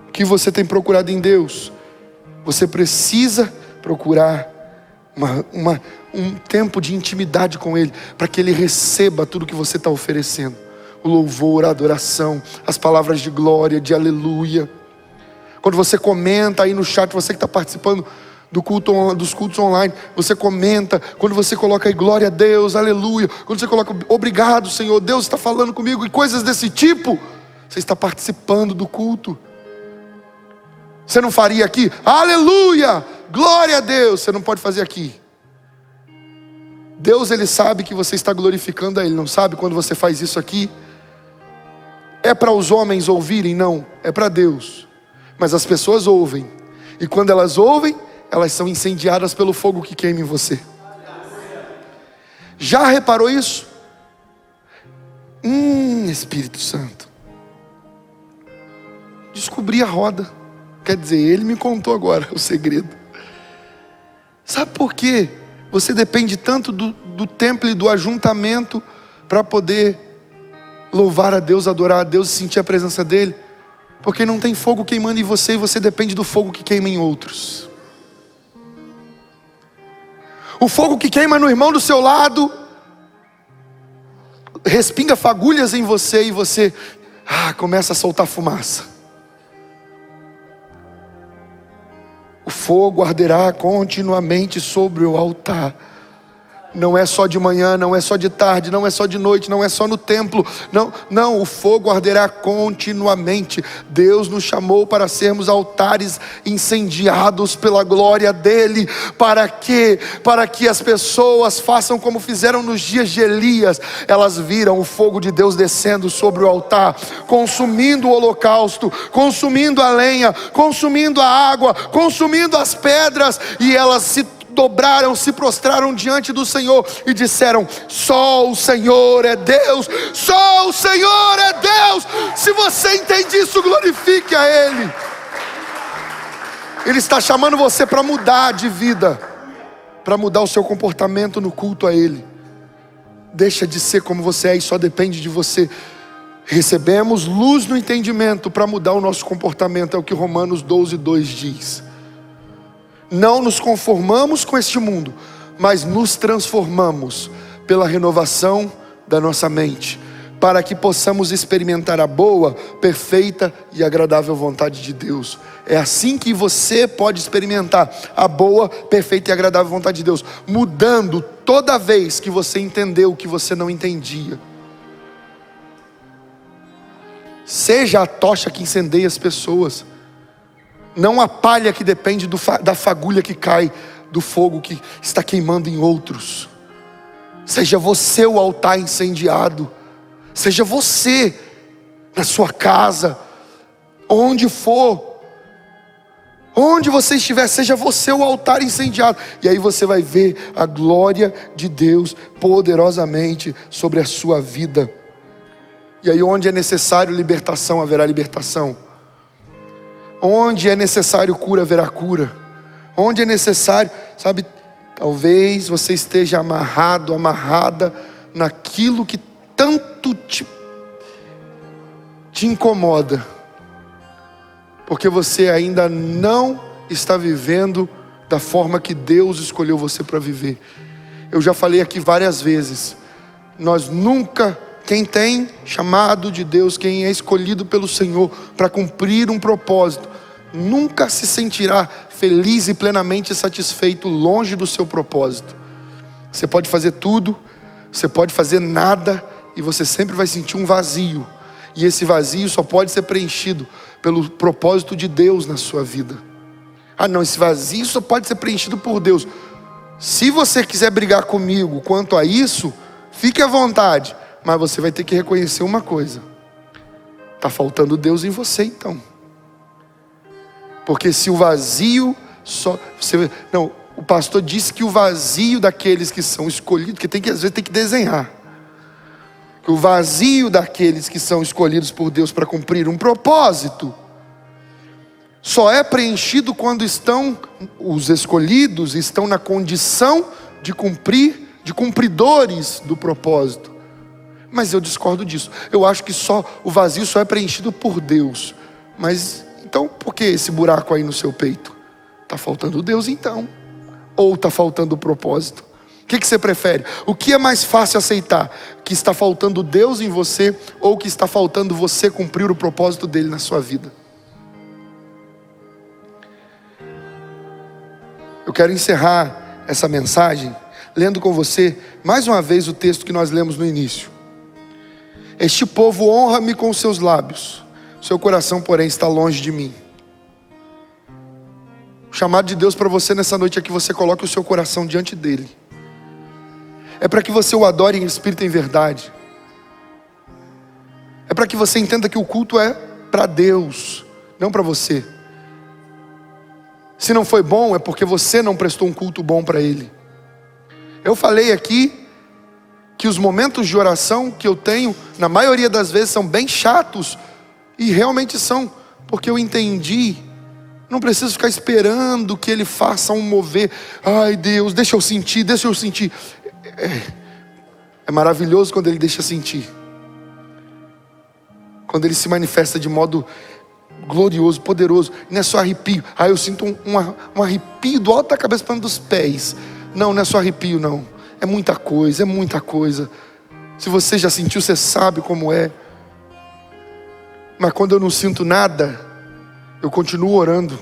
O que você tem procurado em Deus? Você precisa procurar um tempo de intimidade com Ele, para que Ele receba tudo que você está oferecendo. O louvor, a adoração, as palavras de glória, de aleluia. Quando você comenta aí no chat, você que está participando dos cultos online, você comenta. Quando você coloca aí glória a Deus, aleluia. Quando você coloca obrigado Senhor, Deus está falando comigo, e coisas desse tipo, você está participando do culto. Você não faria aqui, aleluia, glória a Deus. Você não pode fazer aqui. Deus, Ele sabe que você está glorificando a Ele, não sabe? Quando você faz isso aqui, é para os homens ouvirem? Não, é para Deus. Mas as pessoas ouvem, e quando elas ouvem, elas são incendiadas pelo fogo que queima em você. Já reparou isso? Espírito Santo, descobri a roda. Quer dizer, Ele me contou agora o segredo. Sabe por quê? Você depende tanto do templo e do ajuntamento para poder louvar a Deus, adorar a Deus e sentir a presença dEle? Porque não tem fogo queimando em você, e você depende do fogo que queima em outros. O fogo que queima no irmão do seu lado respinga fagulhas em você, e você começa a soltar fumaça. O fogo arderá continuamente sobre o altar. Não é só de manhã, não é só de tarde, não é só de noite, não é só no templo. Não, o fogo arderá continuamente. Deus nos chamou para sermos altares incendiados pela glória dEle. Para quê? Para que as pessoas façam como fizeram nos dias de Elias. Elas viram o fogo de Deus descendo sobre o altar, consumindo o holocausto, consumindo a lenha, consumindo a água, consumindo as pedras, e elas se dobraram, se prostraram diante do Senhor e disseram: só o Senhor é Deus, só o Senhor é Deus. Se você entende isso, glorifique a Ele. Ele está chamando você para mudar de vida, para mudar o seu comportamento no culto a Ele. Deixa de ser como você é e só depende de você. Recebemos luz no entendimento para mudar o nosso comportamento, é o que Romanos 12:2 diz. Não nos conformamos com este mundo, mas nos transformamos pela renovação da nossa mente, para que possamos experimentar a boa, perfeita e agradável vontade de Deus. É assim que você pode experimentar a boa, perfeita e agradável vontade de Deus, mudando toda vez que você entendeu o que você não entendia. Seja a tocha que incendeia as pessoas, não a palha que depende da fagulha que cai do fogo que está queimando em outros. Seja você o altar incendiado. Seja você, na sua casa, onde for, onde você estiver, seja você o altar incendiado. E aí você vai ver a glória de Deus poderosamente sobre a sua vida. E aí onde é necessário libertação, haverá libertação. Onde é necessário cura, haverá cura. Onde é necessário, sabe, talvez você esteja amarrado, amarrada naquilo que tanto te incomoda, porque você ainda não está vivendo da forma que Deus escolheu você para viver. Eu já falei aqui várias vezes, nós nunca, quem tem chamado de Deus, quem é escolhido pelo Senhor para cumprir um propósito, nunca se sentirá feliz e plenamente satisfeito longe do seu propósito. Você pode fazer tudo, você pode fazer nada, e você sempre vai sentir um vazio. E esse vazio só pode ser preenchido pelo propósito de Deus na sua vida. Ah não, esse vazio só pode ser preenchido por Deus. Se você quiser brigar comigo quanto a isso, fique à vontade. Mas você vai ter que reconhecer uma coisa: está faltando Deus em você então. Porque se o vazio só... o pastor disse que o vazio daqueles que são escolhidos, que às vezes tem que desenhar. Que o vazio daqueles que são escolhidos por Deus para cumprir um propósito, só é preenchido quando os escolhidos estão na condição de cumpridores do propósito. Mas eu discordo disso. Eu acho que o vazio só é preenchido por Deus. Mas então por que esse buraco aí no seu peito? Está faltando Deus então, ou está faltando o propósito? O que você prefere? O que é mais fácil aceitar? Que está faltando Deus em você, ou que está faltando você cumprir o propósito dele na sua vida? Eu quero encerrar essa mensagem lendo com você mais uma vez o texto que nós lemos no início. Este povo honra-me com os seus lábios, seu coração porém está longe de mim. O chamado de Deus para você nessa noite é que você coloque o seu coração diante dele. É para que você o adore em espírito e em verdade. É para que você entenda que o culto é para Deus, não para você. Se não foi bom, é porque você não prestou um culto bom para Ele. Eu falei aqui que os momentos de oração que eu tenho, na maioria das vezes, são bem chatos. E realmente são, porque eu entendi. Não preciso ficar esperando que Ele faça um mover. Ai Deus, deixa eu sentir. É maravilhoso quando Ele deixa sentir. Quando Ele se manifesta de modo glorioso, poderoso. Não é só arrepio. Eu sinto um arrepio do alto da cabeça para dos pés. Não é só arrepio não. É muita coisa, Se você já sentiu, você sabe como é. Mas quando eu não sinto nada, eu continuo orando.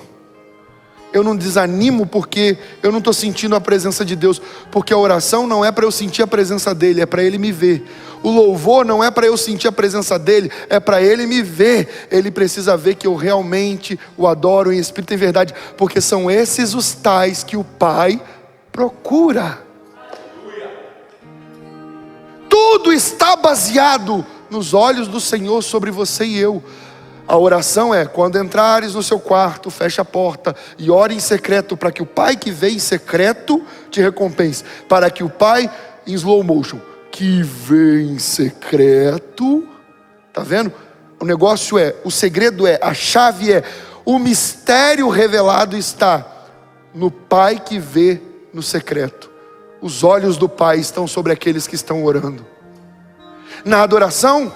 Eu não desanimo porque eu não estou sentindo a presença de Deus. Porque a oração não é para eu sentir a presença dEle, é para Ele me ver. O louvor não é para eu sentir a presença dEle, é para Ele me ver. Ele precisa ver que eu realmente o adoro em espírito e em verdade. Porque são esses os tais que o Pai procura. Tudo está baseado nos olhos do Senhor sobre você e eu. A oração é: quando entrares no seu quarto, feche a porta e ore em secreto, para que o Pai que vê em secreto te recompense. Para que o Pai, em slow motion, que vê em secreto, tá vendo? O segredo é, a chave é, o mistério revelado está no Pai que vê no secreto. Os olhos do Pai estão sobre aqueles que estão orando. Na adoração,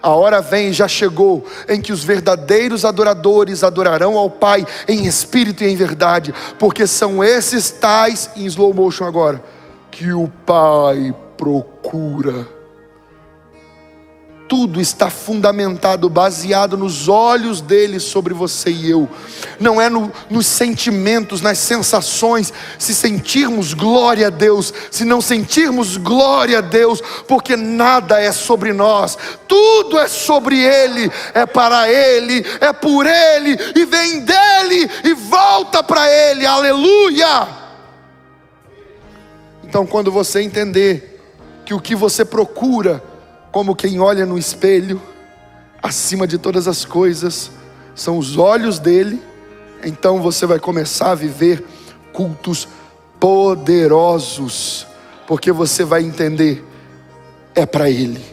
A hora vem e já chegou, em que os verdadeiros adoradores adorarão ao Pai em espírito e em verdade, porque são esses tais, em slow motion agora, que o Pai procura. Tudo está fundamentado, baseado nos olhos dele sobre você e eu. Não é nos sentimentos, nas sensações. Se sentirmos glória a Deus, se não sentirmos glória a Deus, porque nada é sobre nós, tudo é sobre Ele, é para Ele, é por Ele, e vem dEle, e volta para Ele, aleluia! Então quando você entender que o que você procura, como quem olha no espelho, acima de todas as coisas, são os olhos dele, então você vai começar a viver cultos poderosos, porque você vai entender, é para ele.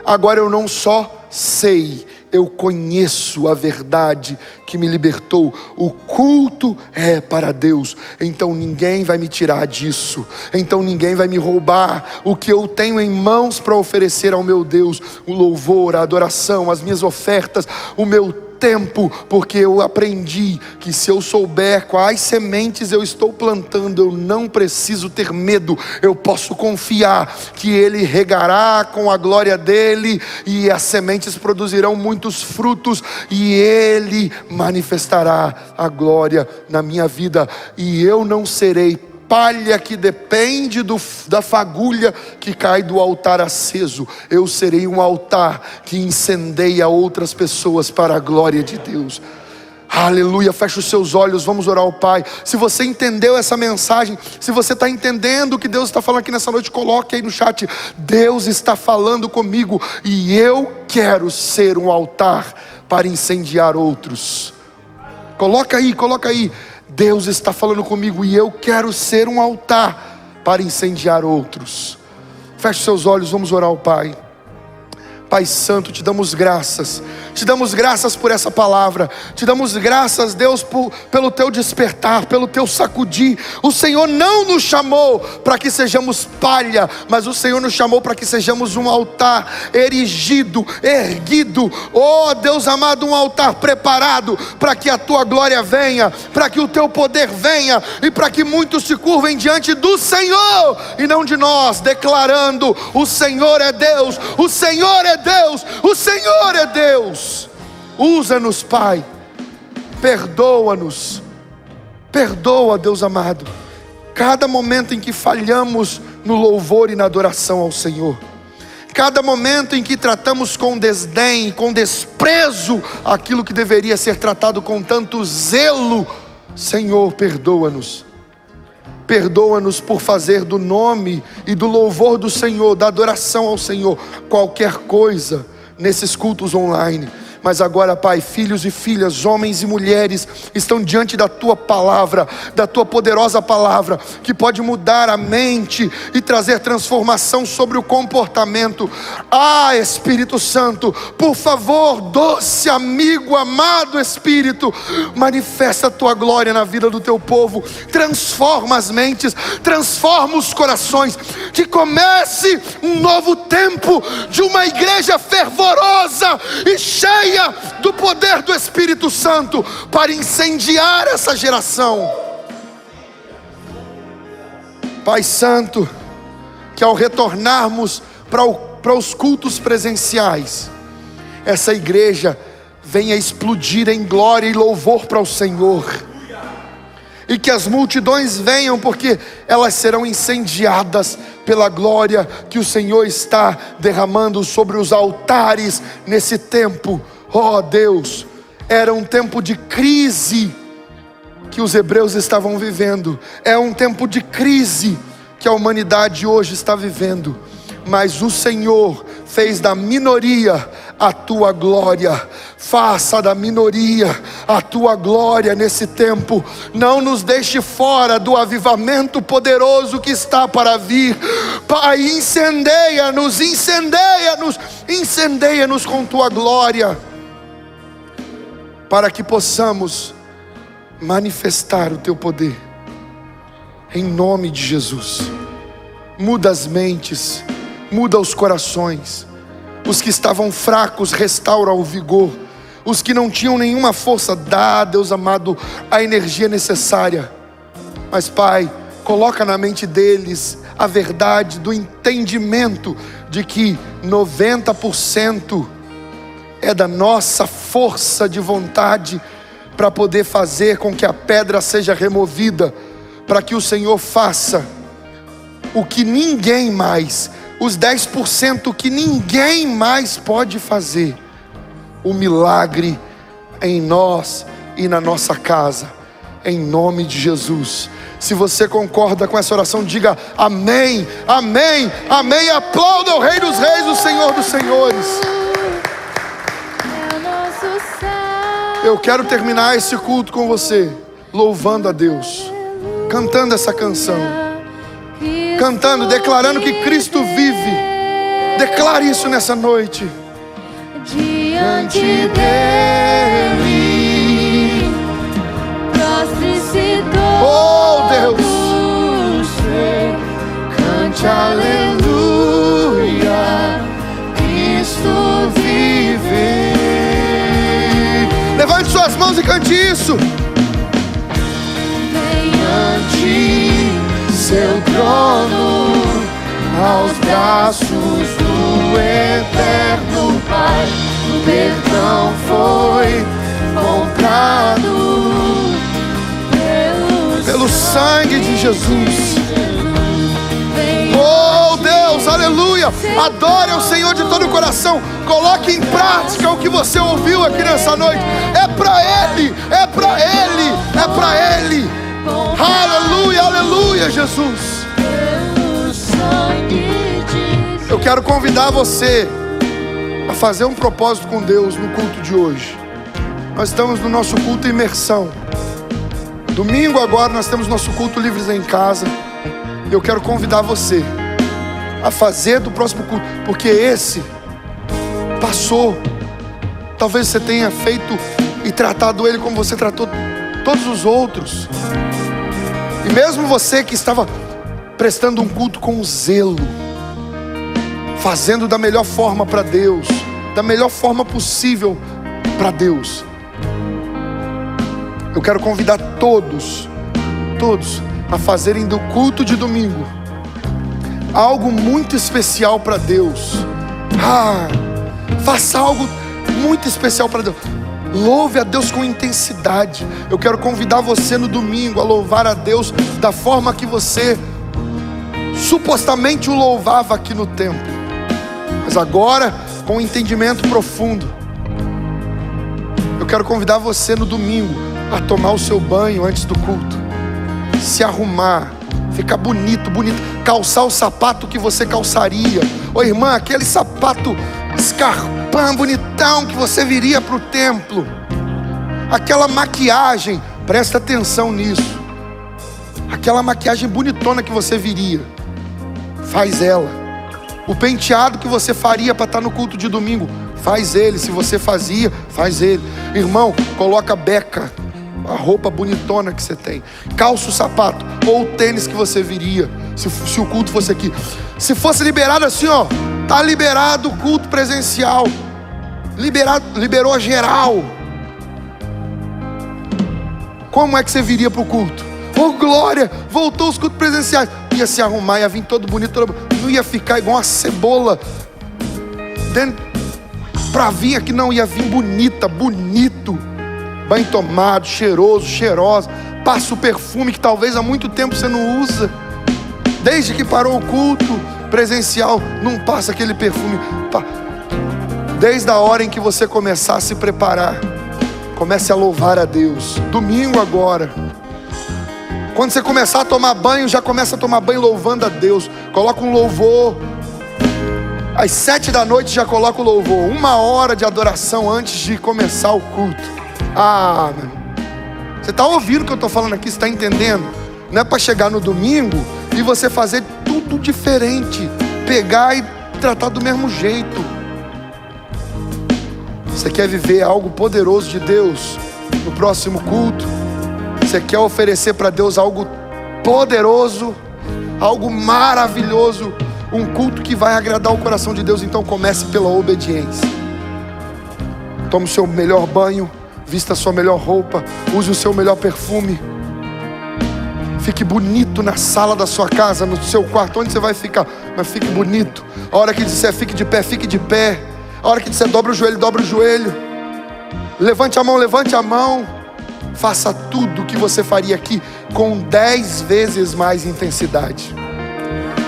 Agora eu não só sei, eu conheço a verdade que me libertou. O culto é para Deus, então ninguém vai me tirar disso, então ninguém vai me roubar o que eu tenho em mãos para oferecer ao meu Deus: o louvor, a adoração, as minhas ofertas, o meu tempo, porque eu aprendi que se eu souber quais sementes eu estou plantando, eu não preciso ter medo, eu posso confiar que Ele regará com a glória dEle, e as sementes produzirão muitos frutos, e Ele manifestará a glória na minha vida, e eu não serei palha que depende da fagulha que cai do altar aceso. Eu serei um altar que incendeia outras pessoas para a glória de Deus. Aleluia, fecha os seus olhos, vamos orar ao Pai. Se você entendeu essa mensagem, se você está entendendo o que Deus está falando aqui nessa noite, coloque aí no chat: Deus está falando comigo, e eu quero ser um altar para incendiar outros. Coloca aí, Deus está falando comigo, e eu quero ser um altar para incendiar outros. Feche seus olhos, vamos orar ao Pai. Pai Santo, te damos graças por essa palavra, te damos graças, Deus, pelo teu despertar, pelo teu sacudir. O Senhor não nos chamou para que sejamos palha, mas o Senhor nos chamou para que sejamos um altar erigido, erguido, oh Deus amado, um altar preparado para que a tua glória venha, para que o teu poder venha, e para que muitos se curvem diante do Senhor e não de nós, declarando: o Senhor é Deus, o Senhor é Deus, o Senhor é Deus. Usa-nos, Pai, perdoa-nos, perdoa, Deus amado, cada momento em que falhamos no louvor e na adoração ao Senhor, cada momento em que tratamos com desdém, com desprezo, aquilo que deveria ser tratado com tanto zelo. Senhor, perdoa-nos. Perdoa-nos por fazer do nome e do louvor do Senhor, da adoração ao Senhor, qualquer coisa nesses cultos online. Mas agora, Pai, filhos e filhas, homens e mulheres, estão diante da Tua palavra, da Tua poderosa palavra, que pode mudar a mente e trazer transformação sobre o comportamento. Ah, Espírito Santo, por favor, doce amigo, amado Espírito, manifesta a Tua glória na vida do Teu povo, transforma as mentes, transforma os corações, que comece um novo tempo de uma igreja fervorosa e cheia do poder do Espírito Santo para incendiar essa geração. Pai Santo, que ao retornarmos para os cultos presenciais, essa igreja venha explodir em glória e louvor para o Senhor, e que as multidões venham, porque elas serão incendiadas pela glória que o Senhor está derramando sobre os altares nesse tempo. Oh Deus, era um tempo de crise que os hebreus estavam vivendo, é um tempo de crise que a humanidade hoje está vivendo, mas o Senhor fez da minoria a tua glória. Faça da minoria a tua glória nesse tempo. Não nos deixe fora do avivamento poderoso que está para vir. Pai, incendeia-nos, incendeia-nos, incendeia-nos com tua glória, para que possamos manifestar o teu poder, em nome de Jesus. Muda as mentes, muda os corações, Os que estavam fracos, restaura o vigor. Os que não tinham nenhuma força, dá, Deus amado, a energia necessária. Mas Pai, coloca na mente deles a verdade do entendimento de que 90% é da nossa força de vontade para poder fazer com que a pedra seja removida, para que o Senhor faça o que ninguém mais, os 10% que ninguém mais pode fazer, o milagre em nós e na nossa casa, em nome de Jesus. Se você concorda com essa oração, diga amém, amém, amém. Aplauda o Rei dos Reis, o Senhor dos Senhores. Eu quero terminar esse culto com você, louvando a Deus, cantando essa canção, cantando, declarando que Cristo vive. Declare isso nessa noite. Diante dele, prostre-se todo. Oh Deus, cante aleluia, Cristo vive. Levante suas mãos e cante isso. Vem ante seu trono, aos braços do eterno Pai. O perdão foi comprado pelo sangue de Jesus. Oh Deus, aleluia. Adore ao Senhor de todo o coração. Coloque em prática o que você ouviu aqui nessa noite. É para Ele, é para Ele, é para Ele. Aleluia, aleluia, Jesus. Eu quero convidar você a fazer um propósito com Deus no culto de hoje. Nós estamos no nosso culto imersão. Domingo agora nós temos nosso culto Livres em Casa. Eu quero convidar você a fazer do próximo culto, porque esse passou. Talvez você tenha feito e tratado ele como você tratou todos os outros. E mesmo você que estava prestando um culto com zelo, fazendo da melhor forma para Deus, da melhor forma possível para Deus, eu quero convidar todos a fazerem do culto de domingo algo muito especial para Deus. Faça algo muito especial para Deus. Louve a Deus com intensidade. Eu quero convidar você no domingo a louvar a Deus da forma que você supostamente o louvava aqui no templo, mas agora com um entendimento profundo. Eu quero convidar você no domingo a tomar o seu banho antes do culto, se arrumar, ficar bonito, calçar o sapato que você calçaria. Ô irmã, aquele sapato escarpão, bonitão que você viria para o templo. Aquela maquiagem, presta atenção nisso. Aquela maquiagem bonitona que você viria, faz ela. O penteado que você faria para estar no culto de domingo, faz ele. Se você fazia, faz ele. Irmão, coloca a beca, a roupa bonitona que você tem, calça o sapato ou o tênis que você viria, se o culto fosse aqui. Se fosse liberado assim, ó, tá liberado o culto presencial, liberou geral. Como é que você viria para o culto? Oh glória, voltou os cultos presenciais. Ia se arrumar, ia vir todo bonito, não ia ficar igual uma cebola para vir aqui, não, ia vir bonito, bem tomado, cheiroso, cheirosa. Passa o perfume que talvez há muito tempo você não usa. Desde que parou o culto presencial, não passa aquele perfume. Desde a hora em que você começar a se preparar, comece a louvar a Deus. Domingo agora, quando você começar a tomar banho, já começa a tomar banho louvando a Deus. Coloca um louvor. Às 7 da noite já coloca o louvor. 1 hora de adoração antes de começar o culto. Meu. Você está ouvindo o que eu estou falando aqui? Você está entendendo? Não é para chegar no domingo e você fazer tudo diferente, pegar e tratar do mesmo jeito. Você quer viver algo poderoso de Deus no próximo culto? Você quer oferecer para Deus algo poderoso, algo maravilhoso? um culto que vai agradar o coração de Deus. Então comece pela obediência. Tome o seu melhor banho, vista a sua melhor roupa, use o seu melhor perfume. Fique bonito na sala da sua casa, no seu quarto, onde você vai ficar, mas fique bonito. A hora que disser fique de pé, fique de pé. A hora que disser dobra o joelho, dobra o joelho. Levante a mão, levante a mão. Faça tudo o que você faria aqui com 10 vezes mais intensidade.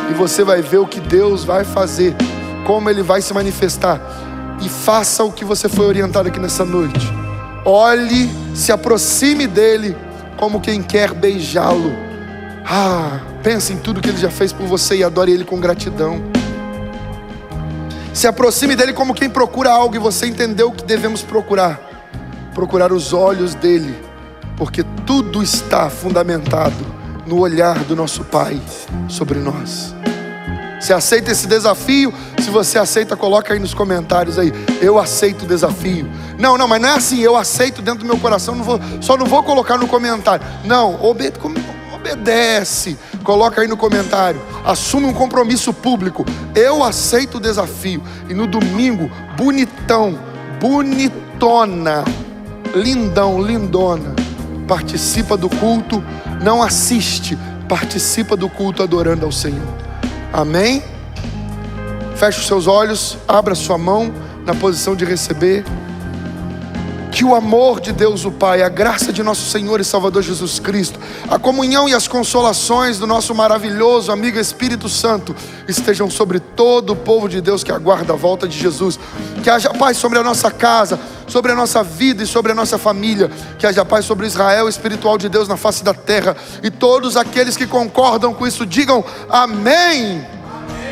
E você vai ver o que Deus vai fazer, como Ele vai se manifestar. E faça o que você foi orientado aqui nessa noite. Olhe, se aproxime dEle como quem quer beijá-lo. Pense em tudo que Ele já fez por você e adore Ele com gratidão. Se aproxime dEle como quem procura algo e você entendeu o que devemos procurar. Procurar os olhos dEle, porque tudo está fundamentado no olhar do nosso Pai sobre nós. Você aceita esse desafio? Se você aceita, coloca aí nos comentários aí: eu aceito o desafio. Não, mas não é assim, eu aceito dentro do meu coração, só não vou colocar no comentário. Não, obedece. Coloca aí no comentário. Assume um compromisso público. Eu aceito o desafio. E no domingo, bonitão, bonitona, lindão, lindona, participa do culto. Não assiste, participa do culto adorando ao Senhor. Amém? Feche os seus olhos, abra sua mão na posição de receber. Que o amor de Deus o Pai, a graça de nosso Senhor e Salvador Jesus Cristo, a comunhão e as consolações do nosso maravilhoso amigo Espírito Santo estejam sobre todo o povo de Deus que aguarda a volta de Jesus. Que haja paz sobre a nossa casa, sobre a nossa vida e sobre a nossa família. Que haja paz sobre o Israel espiritual de Deus na face da terra. E todos aqueles que concordam com isso digam amém.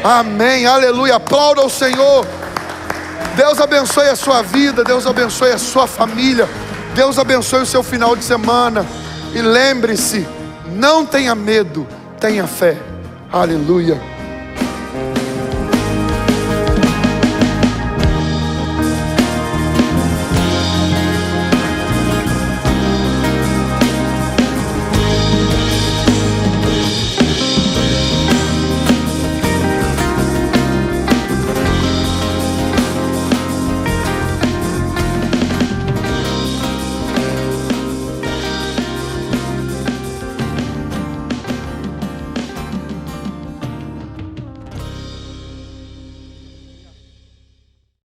Amém, aleluia, aplauda ao Senhor. Deus abençoe a sua vida, Deus abençoe a sua família, Deus abençoe o seu final de semana. E lembre-se, não tenha medo, tenha fé. Aleluia.